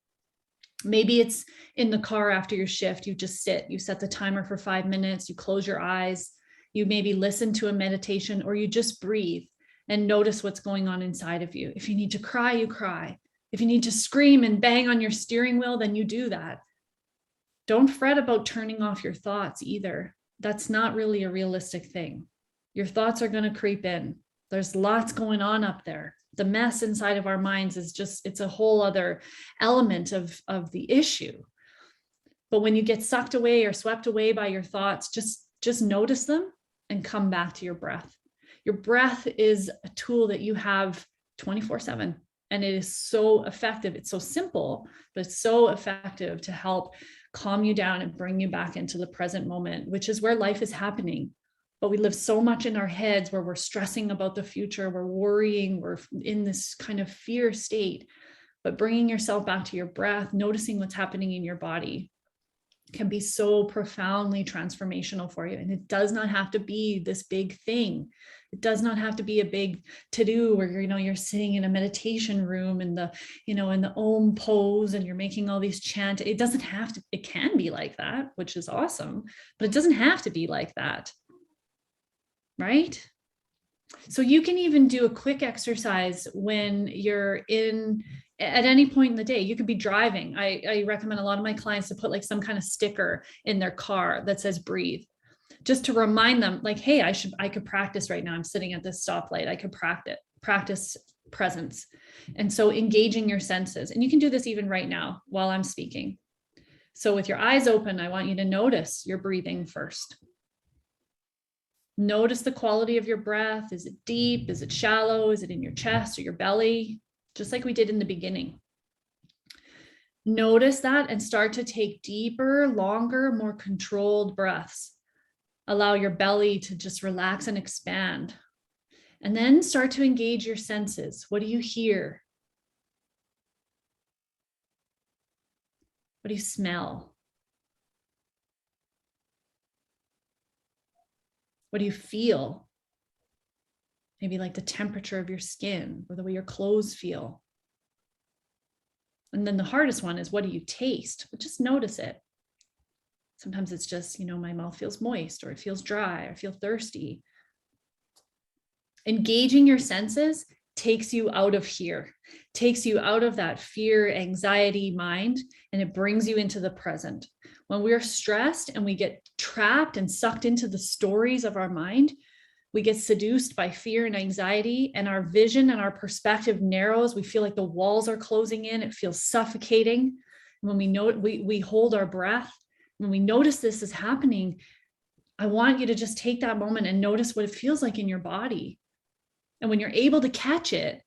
Maybe it's in the car after your shift. You just sit, you set the timer for 5 minutes, you close your eyes, you maybe listen to a meditation, or you just breathe and notice what's going on inside of you. If you need to cry, you cry. If you need to scream and bang on your steering wheel, then you do that. Don't fret about turning off your thoughts either. That's not really a realistic thing. Your thoughts are going to creep in. There's lots going on up there. The mess inside of our minds is it's a whole other element of the issue. But when you get sucked away or swept away by your thoughts, just notice them and come back to your breath. Your breath is a tool that you have 24/7, and it is so effective. It's so simple, but it's so effective to help calm you down and bring you back into the present moment, which is where life is happening. But we live so much in our heads where we're stressing about the future, we're worrying, we're in this kind of fear state. But bringing yourself back to your breath, noticing what's happening in your body, can be so profoundly transformational for you. And it does not have to be this big thing. It does not have to be a big to-do where you're sitting in a meditation room in the Om pose and you're making all these chants. It doesn't have to, it can be like that, which is awesome, but it doesn't have to be like that. Right? So you can even do a quick exercise when you're at any point in the day. You could be driving. I recommend a lot of my clients to put like some kind of sticker in their car that says breathe, just to remind them like, hey, I could practice right now. I'm sitting at this stoplight. I could practice presence. And so engaging your senses. And you can do this even right now while I'm speaking. So with your eyes open, I want you to notice your breathing first. Notice the quality of your breath. Is it deep? Is it shallow? Is it in your chest or your belly? Just like we did in the beginning. Notice that and start to take deeper, longer, more controlled breaths. Allow your belly to just relax and expand. And then start to engage your senses. What do you hear? What do you smell? What do you feel? Maybe like the temperature of your skin or the way your clothes feel. And then the hardest one is, what do you taste? But just notice it. Sometimes it's just, my mouth feels moist, or it feels dry, or I feel thirsty. Engaging your senses takes you out of here, takes you out of that fear, anxiety mind, and it brings you into the present. When we're stressed and we get trapped and sucked into the stories of our mind, we get seduced by fear and anxiety, and our vision and our perspective narrows. We feel like the walls are closing in. It feels suffocating. When we hold our breath, when we notice this is happening, I want you to just take that moment and notice what it feels like in your body. And when you're able to catch it,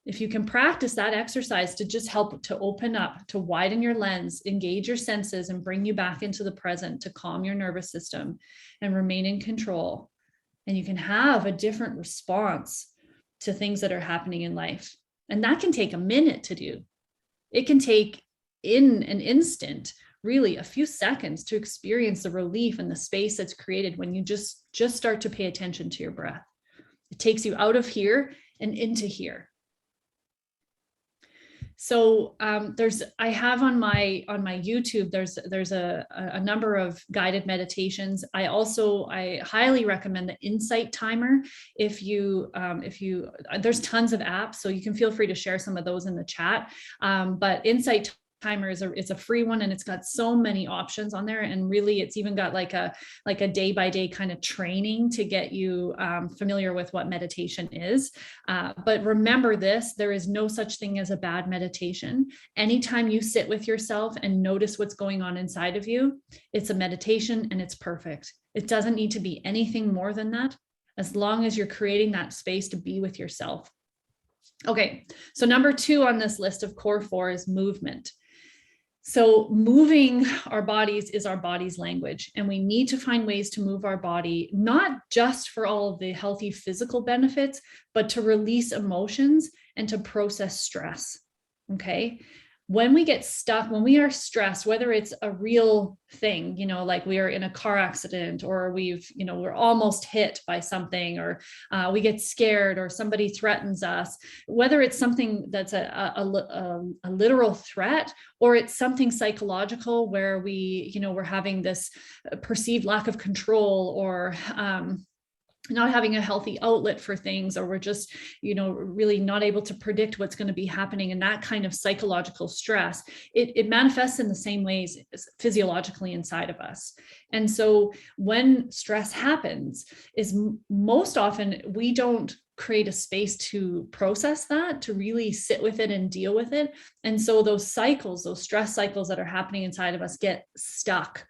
if you can practice that exercise to just help to open up, to widen your lens, engage your senses, and bring you back into the present, to calm your nervous system and remain in control. And you can have a different response to things that are happening in life. And that can take a minute to do. It can take in an instant, really a few seconds, to experience the relief and the space that's created when you just start to pay attention to your breath. It takes you out of here and into here. So I have on my YouTube, there's a number of guided meditations. I highly recommend the Insight Timer. If you there's tons of apps, so you can feel free to share some of those in the chat. But Insight timer is it's a free one, and it's got so many options on there. And really, it's even got like a day-by-day kind of training to get you familiar with what meditation is. But remember this, there is no such thing as a bad meditation. Anytime you sit with yourself and notice what's going on inside of you, it's a meditation and it's perfect. It doesn't need to be anything more than that, as long as you're creating that space to be with yourself. Okay, so number 2 on this list of core 4 is movement. So moving our bodies is our body's language, and we need to find ways to move our body, not just for all of the healthy physical benefits, but to release emotions and to process stress. Okay. When we get stuck, when we are stressed, whether it's a real thing, like we are in a car accident, or we're almost hit by something, or we get scared, or somebody threatens us, whether it's something that's a literal threat, or it's something psychological where we're having this perceived lack of control, or not having a healthy outlet for things, or we're just, really not able to predict what's going to be happening. And that kind of psychological stress, it manifests in the same ways physiologically inside of us. And so when stress happens, is most often we don't create a space to process that, to really sit with it and deal with it. And so those stress cycles that are happening inside of us get stuck.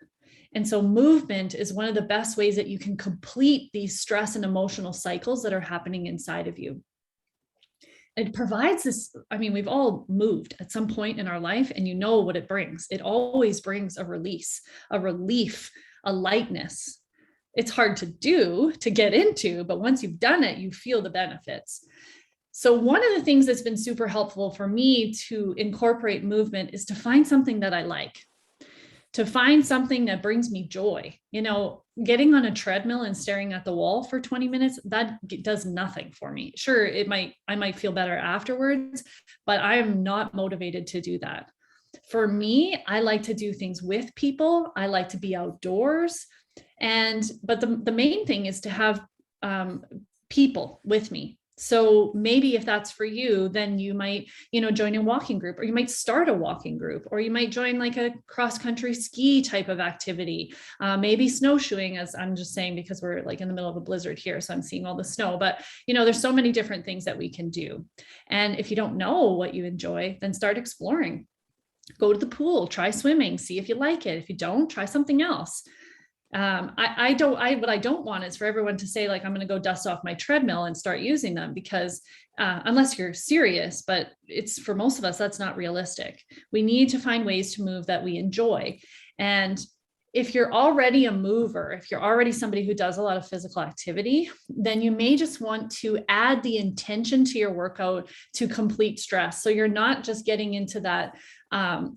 And so movement is one of the best ways that you can complete these stress and emotional cycles that are happening inside of you. It provides this, we've all moved at some point in our life, and what it brings. It always brings a release, a relief, a lightness. It's hard to get into, but once you've done it, you feel the benefits. So one of the things that's been super helpful for me to incorporate movement is to find something that I like. To find something that brings me joy. Getting on a treadmill and staring at the wall for 20 minutes, that does nothing for me. Sure, I might feel better afterwards, but I am not motivated to do that. For me, I like to do things with people. I like to be outdoors. But the main thing is to have people with me. So maybe if that's for you, then you might, join a walking group, or you might start a walking group, or you might join like a cross-country ski type of activity, maybe snowshoeing, as I'm just saying, because we're like in the middle of a blizzard here. So I'm seeing all the snow, but there's so many different things that we can do. And if you don't know what you enjoy, then start exploring. Go to the pool, try swimming, see if you like it. If you don't, try something else. What I don't want is for everyone to say, like, I'm going to go dust off my treadmill and start using them, because unless you're serious, but it's, for most of us, that's not realistic. We need to find ways to move that we enjoy. And if you're already a mover, if you're already somebody who does a lot of physical activity, then you may just want to add the intention to your workout to complete stress. So you're not just getting into that,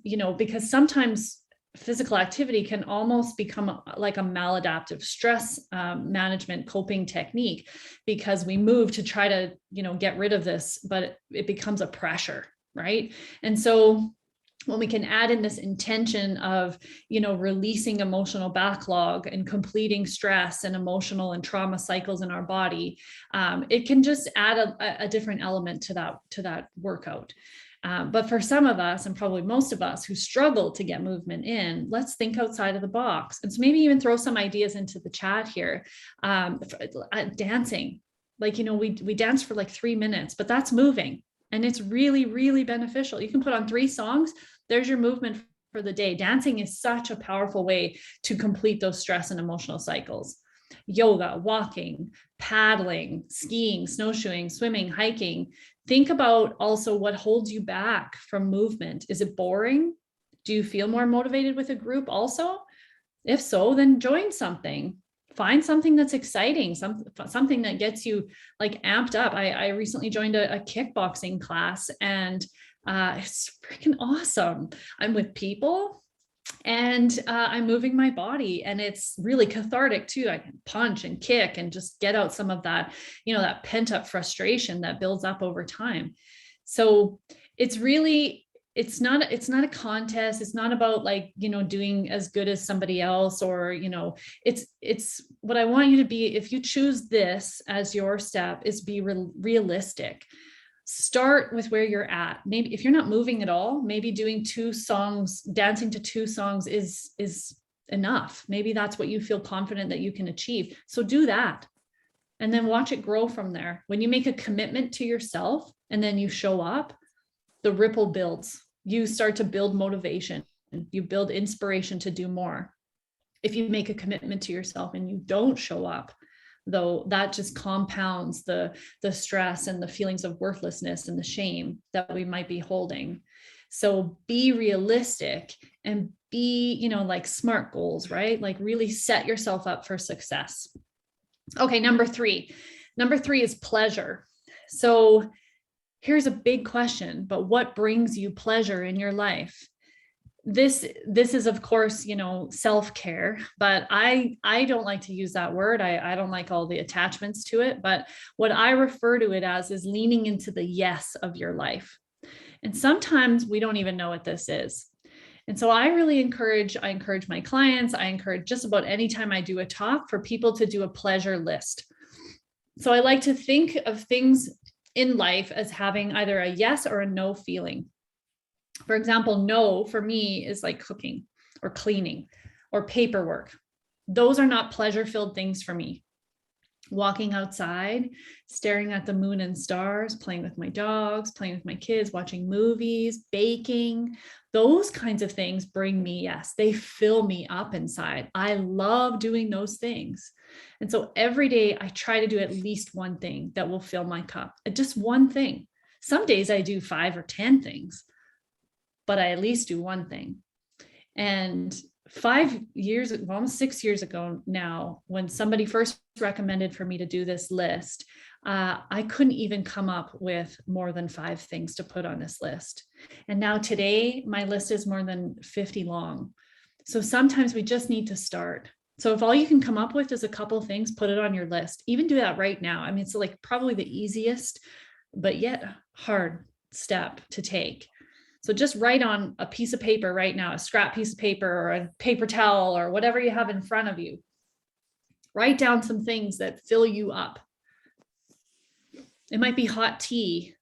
because sometimes physical activity can almost become like a maladaptive stress management coping technique, because we move to try to, get rid of this, but it becomes a pressure, right? And so when we can add in this intention of, releasing emotional backlog and completing stress and emotional and trauma cycles in our body, it can just add a different element to that workout. But for some of us, and probably most of us who struggle to get movement in, let's think outside of the box. And so maybe even throw some ideas into the chat here. Dancing, like, we dance for like 3 minutes, but that's moving. And it's really, really beneficial. You can put on 3 songs. There's your movement for the day. Dancing is such a powerful way to complete those stress and emotional cycles. Yoga, walking, paddling, skiing, snowshoeing, swimming, hiking. Think about also what holds you back from movement. Is it boring? Do you feel more motivated with a group also? If so, then join something. Find something that's exciting, something that gets you like amped up. I recently joined a kickboxing class, and it's freaking awesome. I'm with people, and I'm moving my body, and it's really cathartic too. I can punch and kick and just get out some of that, that pent up frustration that builds up over time. So it's not a contest. It's not about like, doing as good as somebody else, or, it's what I want you to be. If you choose this as your step, is be realistic. Start with where you're at. Maybe if you're not moving at all, maybe doing 2 songs, dancing to 2 songs is enough. Maybe that's what you feel confident that you can achieve. So do that. And then watch it grow from there. When you make a commitment to yourself and then you show up, the ripple builds. You start to build motivation. You build inspiration to do more. If you make a commitment to yourself and you don't show up, though, that just compounds the stress and the feelings of worthlessness and the shame that we might be holding. So be realistic and be, like SMART goals, right? Like really set yourself up for success. Okay, number three is pleasure. So here's a big question, but what brings you pleasure in your life? This is, of course, self-care, but I don't like to use that word. I don't like all the attachments to it, but what I refer to it as is leaning into the yes of your life. And sometimes we don't even know what this is. And so I encourage my clients, I encourage just about any time I do a talk for people to do a pleasure list. So I like to think of things in life as having either a yes or a no feeling. For example, no for me is like cooking or cleaning or paperwork. Those are not pleasure-filled things for me. Walking outside, staring at the moon and stars, playing with my dogs, playing with my kids, watching movies, baking, those kinds of things bring me yes. They fill me up inside. I love doing those things. And so every day I try to do at least one thing that will fill my cup. Just one thing. Some days I do 5 or 10 things, but I at least do one thing. And 5 years, almost 6 years ago now, when somebody first recommended for me to do this list, I couldn't even come up with more than 5 things to put on this list. And now today, my list is more than 50 long. So sometimes we just need to start. So if all you can come up with is a couple of things, put it on your list. Even do that right now. I mean, it's like probably the easiest, but yet hard step to take. So just write on a piece of paper right now, a scrap piece of paper or a paper towel or whatever you have in front of you. Write down some things that fill you up. It might be hot tea.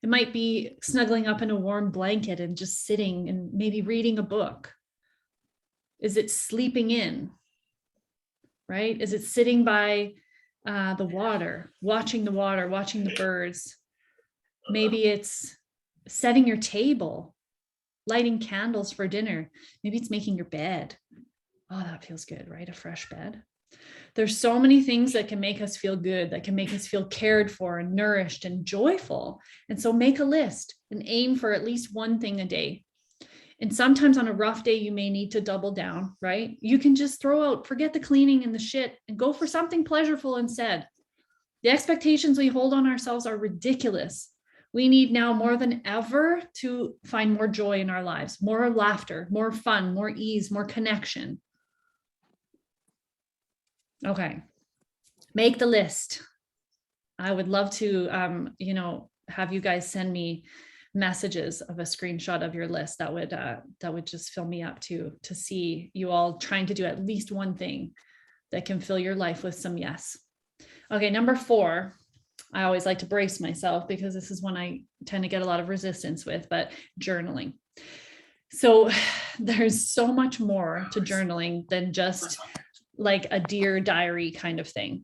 It might be snuggling up in a warm blanket and just sitting and maybe reading a book. Is it sleeping in? Right? Is it sitting by the water, watching the birds? Maybe it's setting your table, lighting candles for dinner. Maybe it's making your bed. Oh, that feels good, right? A fresh bed. There's so many things that can make us feel good, that can make us feel cared for and nourished and joyful. And so make a list and aim for at least one thing a day. And sometimes on a rough day, you may need to double down, right? You can just forget the cleaning and the shit and go for something pleasurable instead. The expectations we hold on ourselves are ridiculous. We need now more than ever to find more joy in our lives, more laughter, more fun, more ease, more connection. Okay, make the list. I would love to, have you guys send me messages of a screenshot of your list. That would just fill me up to see you all trying to do at least one thing that can fill your life with some yes. Okay, number 4. I always like to brace myself because this is one I tend to get a lot of resistance with, but journaling. So there's so much more to journaling than just like a Dear Diary kind of thing.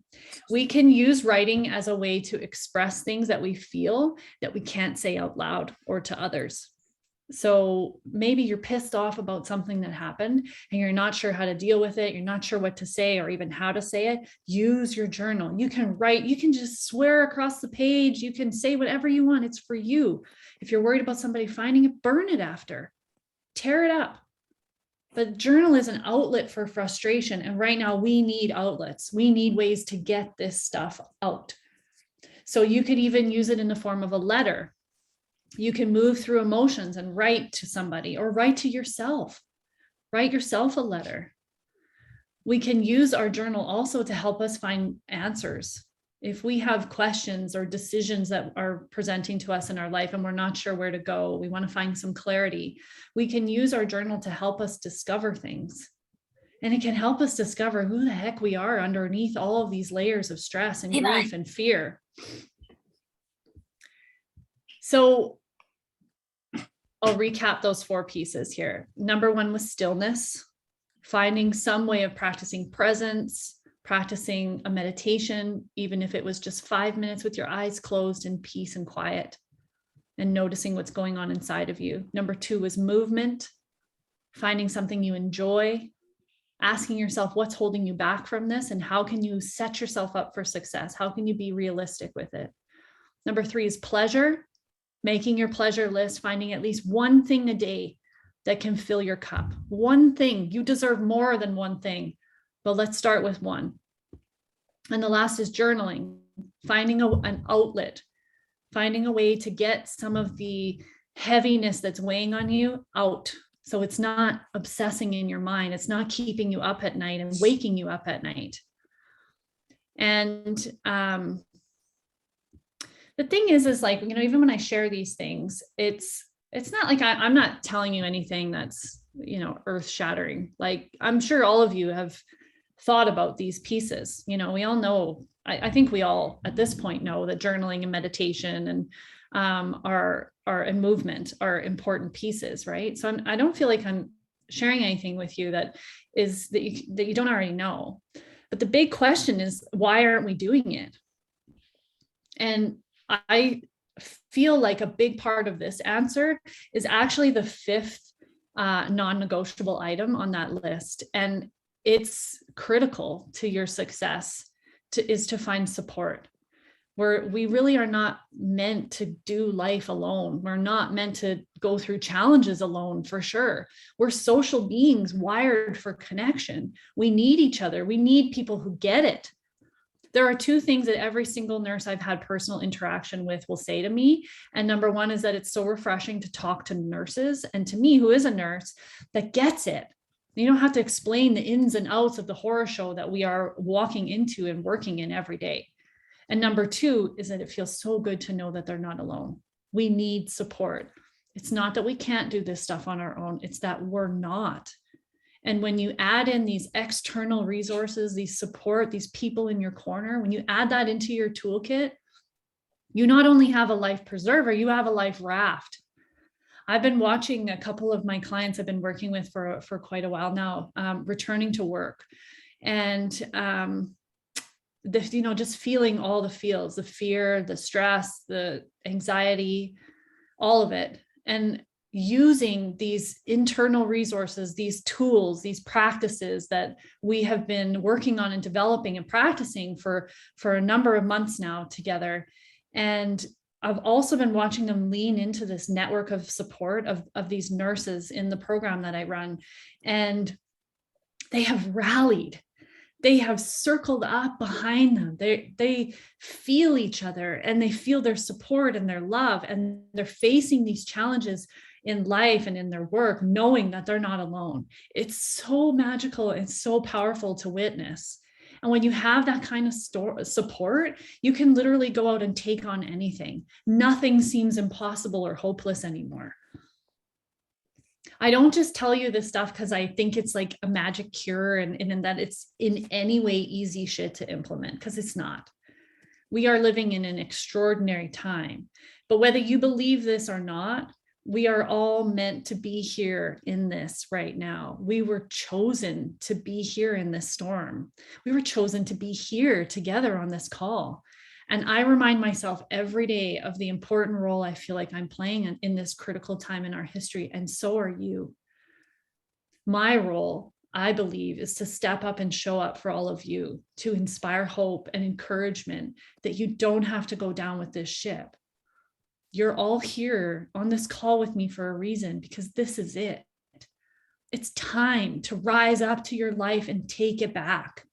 We can use writing as a way to express things that we feel that we can't say out loud or to others. So maybe you're pissed off about something that happened and you're not sure how to deal with it. You're not sure what to say or even how to say it. Use your journal. You can write, you can just swear across the page. You can say whatever you want. It's for you. If you're worried about somebody finding it, burn it after. Tear it up. But journal is an outlet for frustration. And right now we need outlets. We need ways to get this stuff out. So you could even use it in the form of a letter. You can move through emotions and write to somebody or write to yourself. Write yourself a letter. We can use our journal also to help us find answers. If we have questions or decisions that are presenting to us in our life and we're not sure where to go, we want to find some clarity, we can use our journal to help us discover things. And it can help us discover who the heck we are underneath all of these layers of stress and grief and fear. So I'll recap those 4 pieces here. Number 1 was stillness, finding some way of practicing presence, practicing a meditation, even if it was just 5 minutes with your eyes closed in peace and quiet, and noticing what's going on inside of you. Number 2 was movement, finding something you enjoy, asking yourself what's holding you back from this and how can you set yourself up for success? How can you be realistic with it? Number 3 is pleasure, making your pleasure list, finding at least one thing a day that can fill your cup. One thing. You deserve more than one thing, but let's start with one. And the last is journaling, finding an outlet, finding a way to get some of the heaviness that's weighing on you out. So it's not obsessing in your mind. It's not keeping you up at night and waking you up at night. And the thing is like, you know, even when I share these things, it's not like I'm not telling you anything that's, you know, earth shattering. Like, I'm sure all of you have thought about these pieces. You know, we all know, I think we all at this point know that journaling and meditation and and movement are important pieces, right? So I don't feel like I'm sharing anything with you that you don't already know. But the big question is, why aren't we doing it? And I feel like a big part of this answer is actually the 5th non-negotiable item on that list. And it's critical to your success is to find support. We really are not meant to do life alone. We're not meant to go through challenges alone, for sure. We're social beings wired for connection. We need each other. We need people who get it. There are 2 things that every single nurse I've had personal interaction with will say to me. And number 1 is that it's so refreshing to talk to nurses, and to me, who is a nurse, that gets it. You don't have to explain the ins and outs of the horror show that we are walking into and working in every day. And number 2 is that it feels so good to know that they're not alone. We need support. It's not that we can't do this stuff on our own. It's that we're not. And when you add in these external resources, these support, these people in your corner, when you add that into your toolkit, you not only have a life preserver, you have a life raft. I've been watching a couple of my clients I've been working with for quite a while now, returning to work. And just feeling all the feels, the fear, the stress, the anxiety, all of it. And using these internal resources, these tools, these practices that we have been working on and developing and practicing for a number of months now together. And I've also been watching them lean into this network of support of these nurses in the program that I run. And they have rallied. They have circled up behind them. They feel each other and they feel their support and their love, and they're facing these challenges in life and in their work, knowing that they're not alone. It's so magical and so powerful to witness. And when you have that kind of support, you can literally go out and take on anything. Nothing seems impossible or hopeless anymore. I don't just tell you this stuff because I think it's like a magic cure and that it's in any way easy shit to implement, because it's not. We are living in an extraordinary time. But whether you believe this or not, we are all meant to be here in this right now. We were chosen to be here in this storm. We were chosen to be here together on this call. And I remind myself every day of the important role I feel like I'm playing in this critical time in our history. And so are you. My role, I believe, is to step up and show up for all of you, to inspire hope and encouragement that you don't have to go down with this ship. You're all here on this call with me for a reason, because this is it. It's time to rise up to your life and take it back.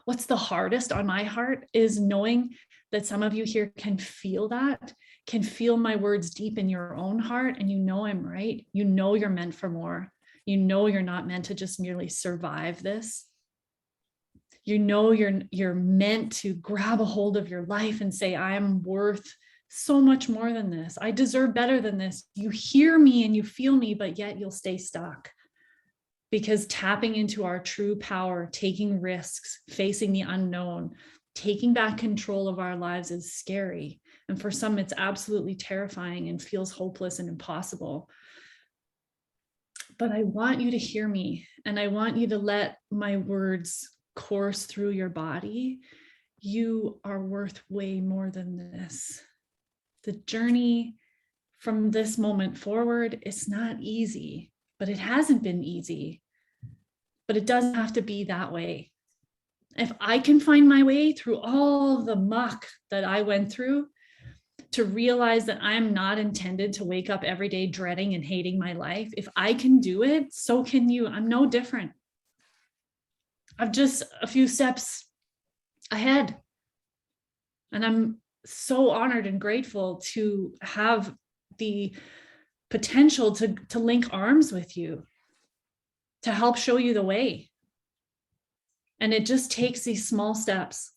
What's the hardest on my heart is knowing that some of you here can feel that, can feel my words deep in your own heart, and you know I'm right. You know you're meant for more. You know you're not meant to just merely survive this. You know you're meant to grab a hold of your life and say, I am worth so much more than this. I deserve better than this. You hear me and you feel me, but yet you'll stay stuck. Because tapping into our true power, taking risks, facing the unknown, taking back control of our lives is scary. And for some, it's absolutely terrifying and feels hopeless and impossible. But I want you to hear me, and I want you to let my words course through your body. You are worth way more than this. The journey from this moment forward, it's not easy, but it hasn't been easy. But it doesn't have to be that way. If I can find my way through all the muck that I went through, to realize that I'm not intended to wake up every day dreading and hating my life, if I can do it, so can you. I'm no different. I'm just a few steps ahead. And I'm so honored and grateful to have the potential to link arms with you, to help show you the way. And it just takes these small steps.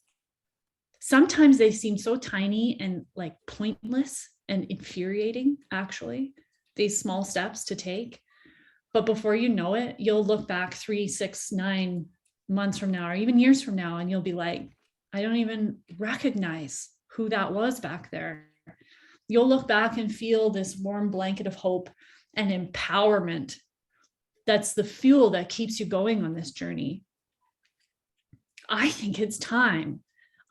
Sometimes they seem so tiny and like pointless and infuriating, actually, these small steps to take. But before you know it, you'll look back 3, 6, 9 months from now, or even years from now, and you'll be like, I don't even recognize who that was back there. You'll look back and feel this warm blanket of hope and empowerment. That's the fuel that keeps you going on this journey. I think it's time.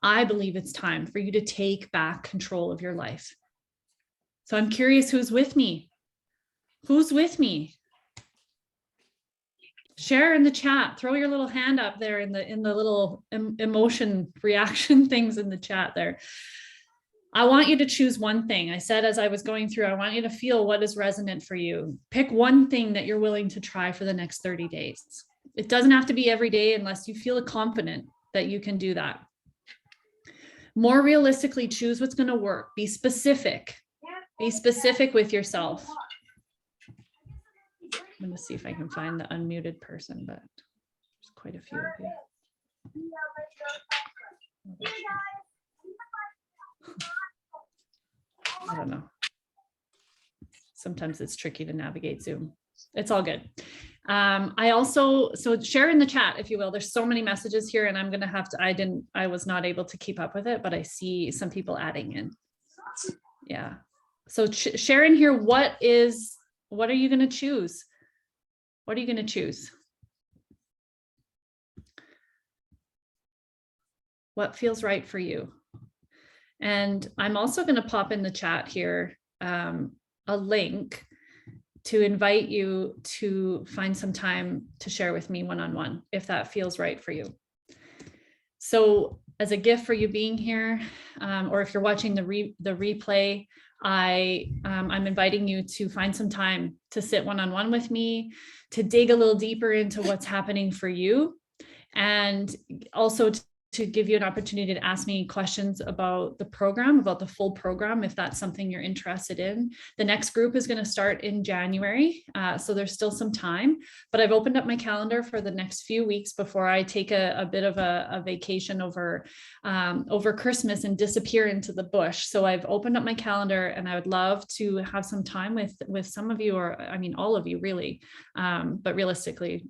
I believe it's time for you to take back control of your life. So I'm curious, who's with me? Who's with me? Share in the chat. Throw your little hand up there in the little emotion reaction things in the chat there. I want you to choose one thing. I said as I was going through, I want you to feel what is resonant for you. Pick one thing that you're willing to try for the next 30 days. It doesn't have to be every day unless you feel confident that you can do that. More realistically, choose what's going to work. Be specific. Be specific with yourself. I'm going to see if I can find the unmuted person, but there's quite a few of you. I don't know. Sometimes it's tricky to navigate Zoom. It's all good. So share in the chat, if you will. There's so many messages here, and I'm going to have to, I was not able to keep up with it, but I see some people adding in. Yeah. So share in here. What are you going to choose? What are you going to choose? What feels right for you? And I'm also going to pop in the chat here a link to invite you to find some time to share with me one-on-one, if that feels right for you. So as a gift for you being here, or if you're watching the replay, I'm inviting you to find some time to sit one-on-one with me, to dig a little deeper into what's happening for you, and also to give you an opportunity to ask me questions about the program, about the full program, if that's something you're interested in. The next group is going to start in January, so there's still some time, but I've opened up my calendar for the next few weeks before I take a bit of a vacation over Christmas and disappear into the bush. So I've opened up my calendar, and I would love to have some time with some of you, or I mean, all of you really, but realistically,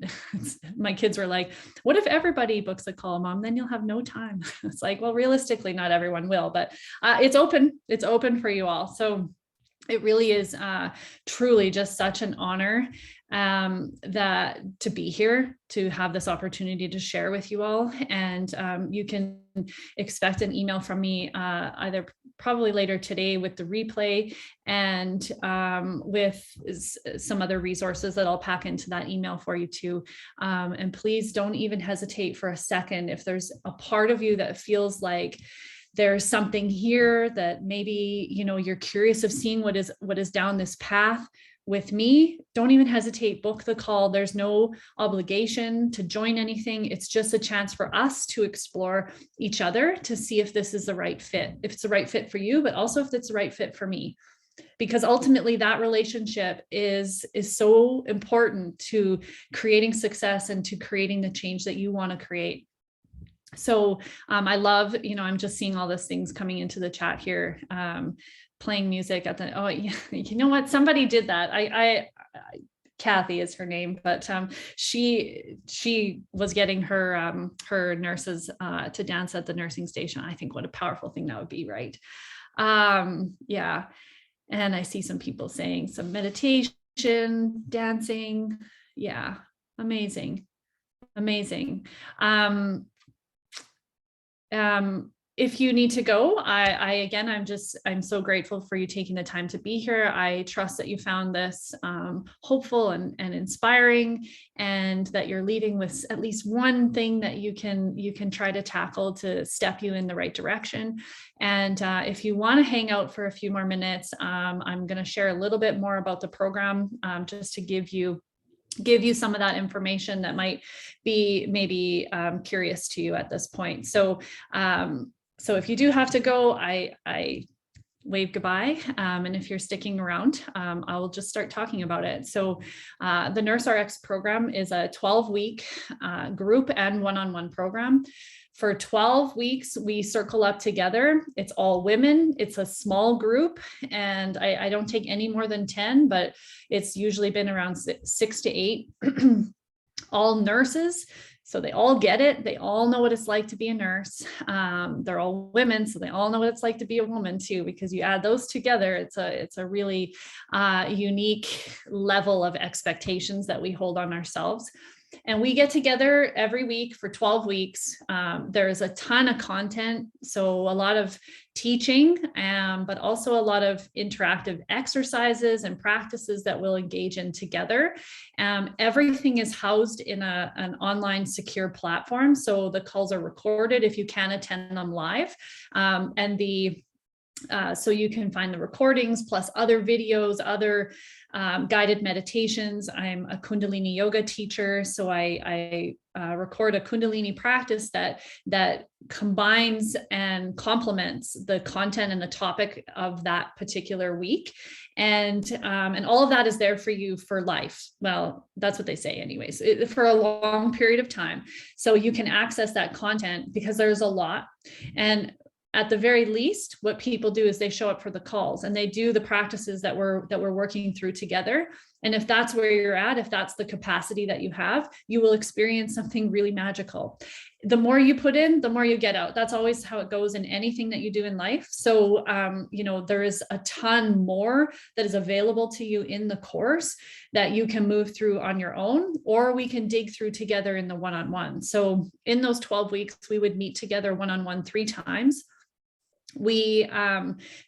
my kids were like, what if everybody books a call, Mom? Then you'll have no time. It's like, well, realistically, not everyone will, but it's open for you all. So it really is truly just such an honor that to be here, to have this opportunity to share with you all. And you can expect an email from me either probably later today with the replay, and with some other resources that I'll pack into that email for you too. And please don't even hesitate for a second. If there's a part of you that feels like there's something here that maybe, you're curious of seeing what is down this path with me, don't even hesitate, book the call. There's no obligation to join anything. It's just a chance for us to explore each other, to see if this is the right fit, if it's the right fit for you, but also if it's the right fit for me. Because ultimately that relationship is so important to creating success and to creating the change that you want to create. So I love, I'm just seeing all those things coming into the chat here, playing music at the, oh, yeah, you know what? Somebody did that. Kathy is her name, but she was getting her nurses to dance at the nursing station. I think what a powerful thing that would be, right? Yeah. And I see some people saying some meditation, dancing. Yeah. Amazing. Amazing. If you need to go, again, I'm so grateful for you taking the time to be here. I trust that you found this hopeful and inspiring, and that you're leaving with at least one thing that you can try to tackle to step you in the right direction. And if you want to hang out for a few more minutes, I'm going to share a little bit more about the program, just to give you some of that information that might be maybe curious to you at this point. So if you do have to go, I wave goodbye. And if you're sticking around, I'll just start talking about it. So the Nurse RX program is a 12-week group and one-on-one program. For 12 weeks, we circle up together. It's all women. It's a small group, and I don't take any more than 10, but it's usually been around 6 to 8, all nurses. So they all get it. They all know what it's like to be a nurse. They're all women, so they all know what it's like to be a woman too, because you add those together, it's a really unique level of expectations that we hold on ourselves. And we get together every week for 12 weeks. There's a ton of content, so a lot of teaching, but also a lot of interactive exercises and practices that we'll engage in together. Everything is housed in an online secure platform, so the calls are recorded if you can attend them live. So you can find the recordings plus other videos, other guided meditations. I'm a Kundalini yoga teacher, so I record a Kundalini practice that combines and complements the content and the topic of that particular week. And all of that is there for you for life. Well, that's what they say anyways, for a long period of time. So you can access that content because there's a lot. And at the very least, what people do is they show up for the calls and they do the practices that we're working through together. And if that's where you're at, if that's the capacity that you have, you will experience something really magical. The more you put in, the more you get out. That's always how it goes in anything that you do in life. So, there is a ton more that is available to you in the course that you can move through on your own, or we can dig through together in the one-on-one. So in those 12 weeks, we would meet together one-on-one 3 times.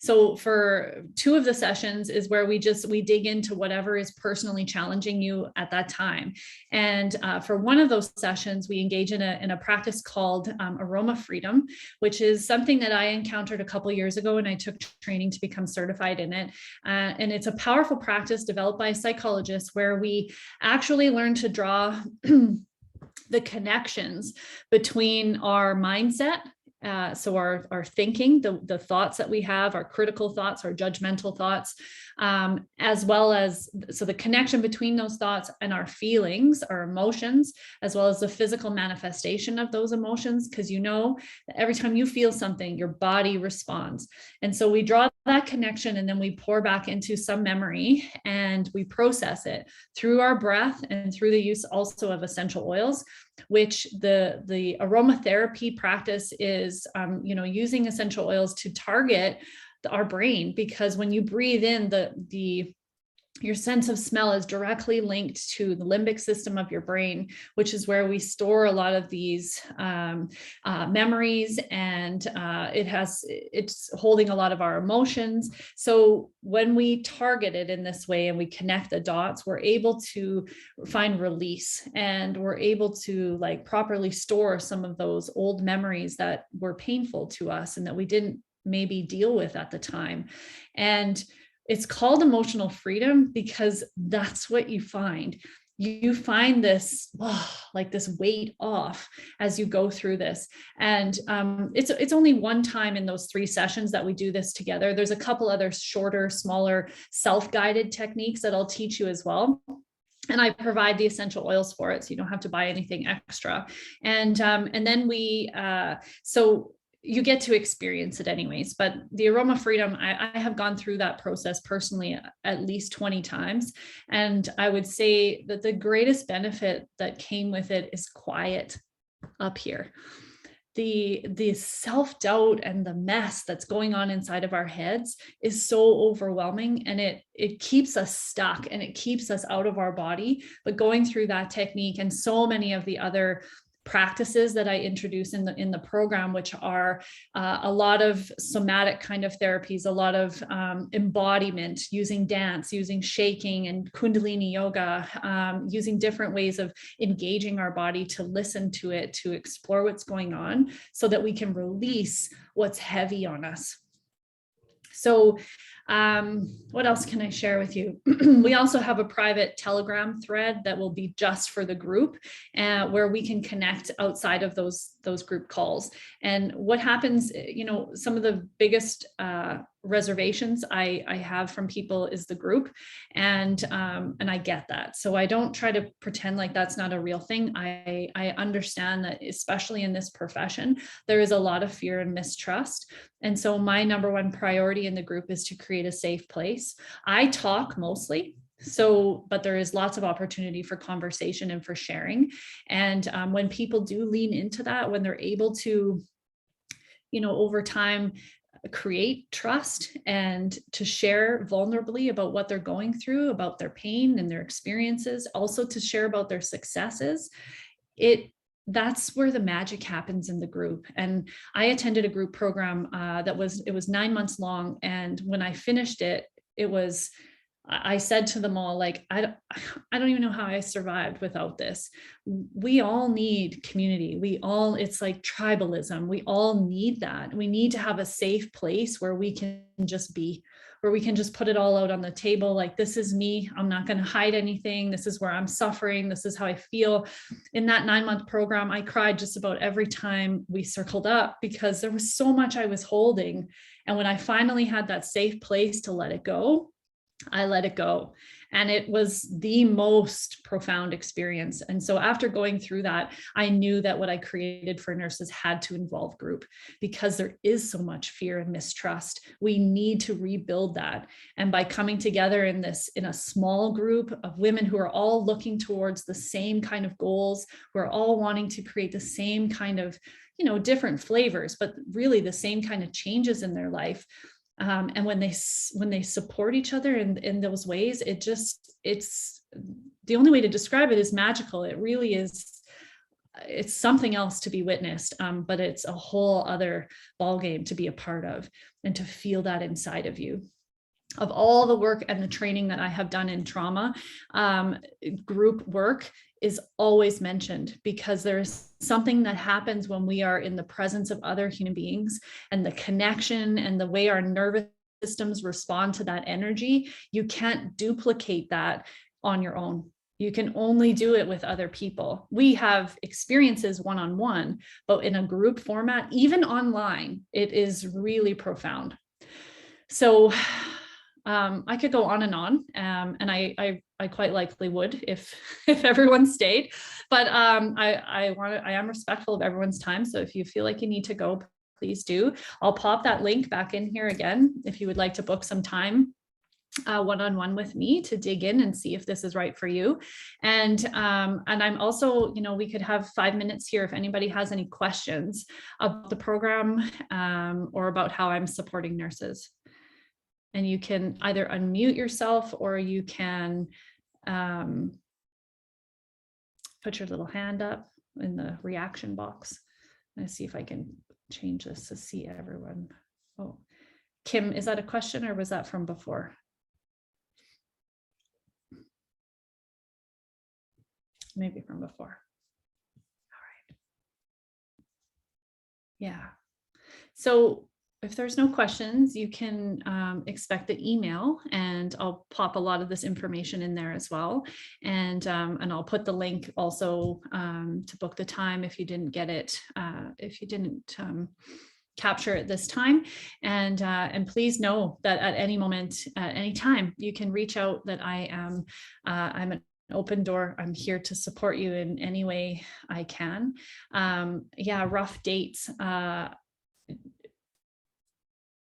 So for 2 of the sessions is where we dig into whatever is personally challenging you at that time. And for one of those sessions, we engage in a practice called aroma freedom, which is something that I encountered a couple of years ago, and I took training to become certified in it. And it's a powerful practice developed by a psychologist where we actually learn to draw the connections between our mindset. So our thinking, the thoughts that we have, our critical thoughts, our judgmental thoughts, as well as, so the connection between those thoughts and our feelings, our emotions, as well as the physical manifestation of those emotions, because that every time you feel something, your body responds. And so we draw that connection and then we pour back into some memory and we process it through our breath and through the use also of essential oils, which the aromatherapy practice is, using essential oils to target our brain, because when you breathe in, your sense of smell is directly linked to the limbic system of your brain, which is where we store a lot of these memories, and it's holding a lot of our emotions. So when we target it in this way and we connect the dots, we're able to find release, and we're able to properly store some of those old memories that were painful to us and that we didn't maybe deal with at the time. And it's called emotional freedom because that's what you find. You find this, this weight off as you go through this. And it's only one time in those 3 sessions that we do this together. There's a couple other shorter, smaller, self-guided techniques that I'll teach you as well. And I provide the essential oils for it, so you don't have to buy anything extra. And then so you get to experience it anyways. But the aroma freedom, I have gone through that process personally at least 20 times. And I would say that the greatest benefit that came with it is quiet up here. the self-doubt and the mess that's going on inside of our heads is so overwhelming, and it keeps us stuck and it keeps us out of our body. But going through that technique and so many of the other practices that I introduce in the program, which are a lot of somatic kind of therapies, a lot of embodiment, using dance, using shaking and Kundalini yoga, using different ways of engaging our body to listen to it, to explore what's going on so that we can release what's heavy on us. So what else can I share with you? We also have a private Telegram thread that will be just for the group, where we can connect outside of those group calls. And what happens, some of the biggest reservations I have from people is the group, and I get that. So I don't try to pretend like that's not a real thing. I understand that, especially in this profession, there is a lot of fear and mistrust. And so my number one priority in the group is to create a safe place. I talk mostly, but there is lots of opportunity for conversation and for sharing. And when people do lean into that, when they're able to, over time, create trust and to share vulnerably about what they're going through, about their pain and their experiences, also to share about their successes, that's where the magic happens in the group. And I attended a group program it was 9 months long. And when I finished it, I said to them all, like, I don't even know how I survived without this. We all need community. It's like tribalism. We all need that. We need to have a safe place where we can just be, where we can just put it all out on the table. Like, this is me. I'm not going to hide anything. This is where I'm suffering. This is how I feel. In that 9-month program, I cried just about every time we circled up because there was so much I was holding. And when I finally had that safe place to let it go, I let it go. And it was the most profound experience. And so after going through that, I knew that what I created for nurses had to involve group, because there is so much fear and mistrust. We need to rebuild that. And by coming together in a small group of women who are all looking towards the same kind of goals, who are all wanting to create the same kind of, different flavors, but really the same kind of changes in their life. And when they support each other in those ways, it's the only way to describe it is magical. It really is. It's something else to be witnessed, but it's a whole other ballgame to be a part of and to feel that inside of you. Of all the work and the training that I have done in trauma, group work is always mentioned, because there's something that happens when we are in the presence of other human beings, and the connection and the way our nervous systems respond to that energy. You can't duplicate that on your own. You can only do it with other people. We have experiences one-on-one, but in a group format, even online, it is really profound. So I could go on, and I quite likely would if everyone stayed, but I am respectful of everyone's time. So if you feel like you need to go, please do. I'll pop that link back in here again if you would like to book some time one-on-one with me to dig in and see if this is right for you. And I'm also, we could have 5 minutes here if anybody has any questions about the program or about how I'm supporting nurses. And you can either unmute yourself, or you can put your little hand up in the reaction box. Let's see if I can change this to see everyone. Oh, Kim, is that a question or was that from before? Maybe from before. All right. Yeah. So if there's no questions, you can expect the email, and I'll pop a lot of this information in there as well. And I'll put the link also to book the time if you didn't get it, if you didn't capture it this time. And please know that at any moment, at any time, you can reach out, that I'm an open door. I'm here to support you in any way I can. Yeah, rough dates.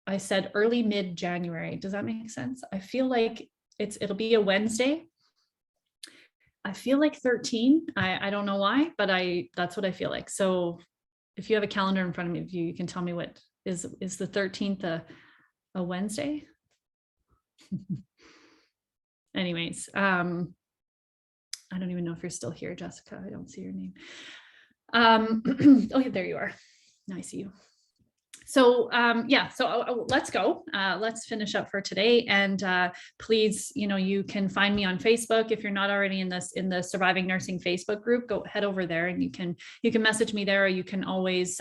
I said early mid-January. Does that make sense? I feel like it'll be a Wednesday. I feel like 13. I don't know why, but that's what I feel like. So if you have a calendar in front of you, you can tell me what is the 13th a Wednesday? Anyways, I don't even know if you're still here, Jessica. I don't see your name. Oh, yeah, there you are. Now I see you. So yeah, so let's go. Let's finish up for today. And please, you can find me on Facebook. If you're not already in the Surviving Nursing Facebook group, go head over there, and you can message me there, or you can always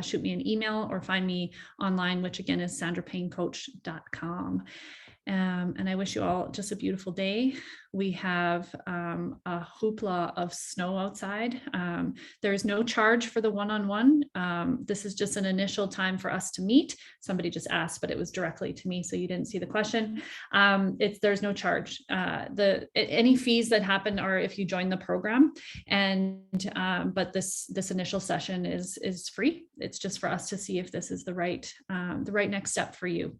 shoot me an email or find me online, which again is sandrapaynecoach.com. And I wish you all just a beautiful day. We have a hoopla of snow outside. There is no charge for the one-on-one. This is just an initial time for us to meet. Somebody just asked, but it was directly to me, so you didn't see the question. There's no charge. Any fees that happen are if you join the program, but this initial session is free. It's just for us to see if this is the right next step for you.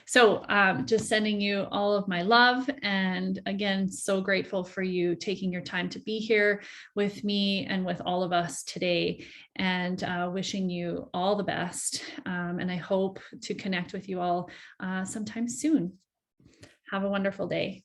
So just sending you all of my love, and again, so grateful for you taking your time to be here with me and with all of us today, and wishing you all the best. And I hope to connect with you all sometime soon. Have a wonderful day.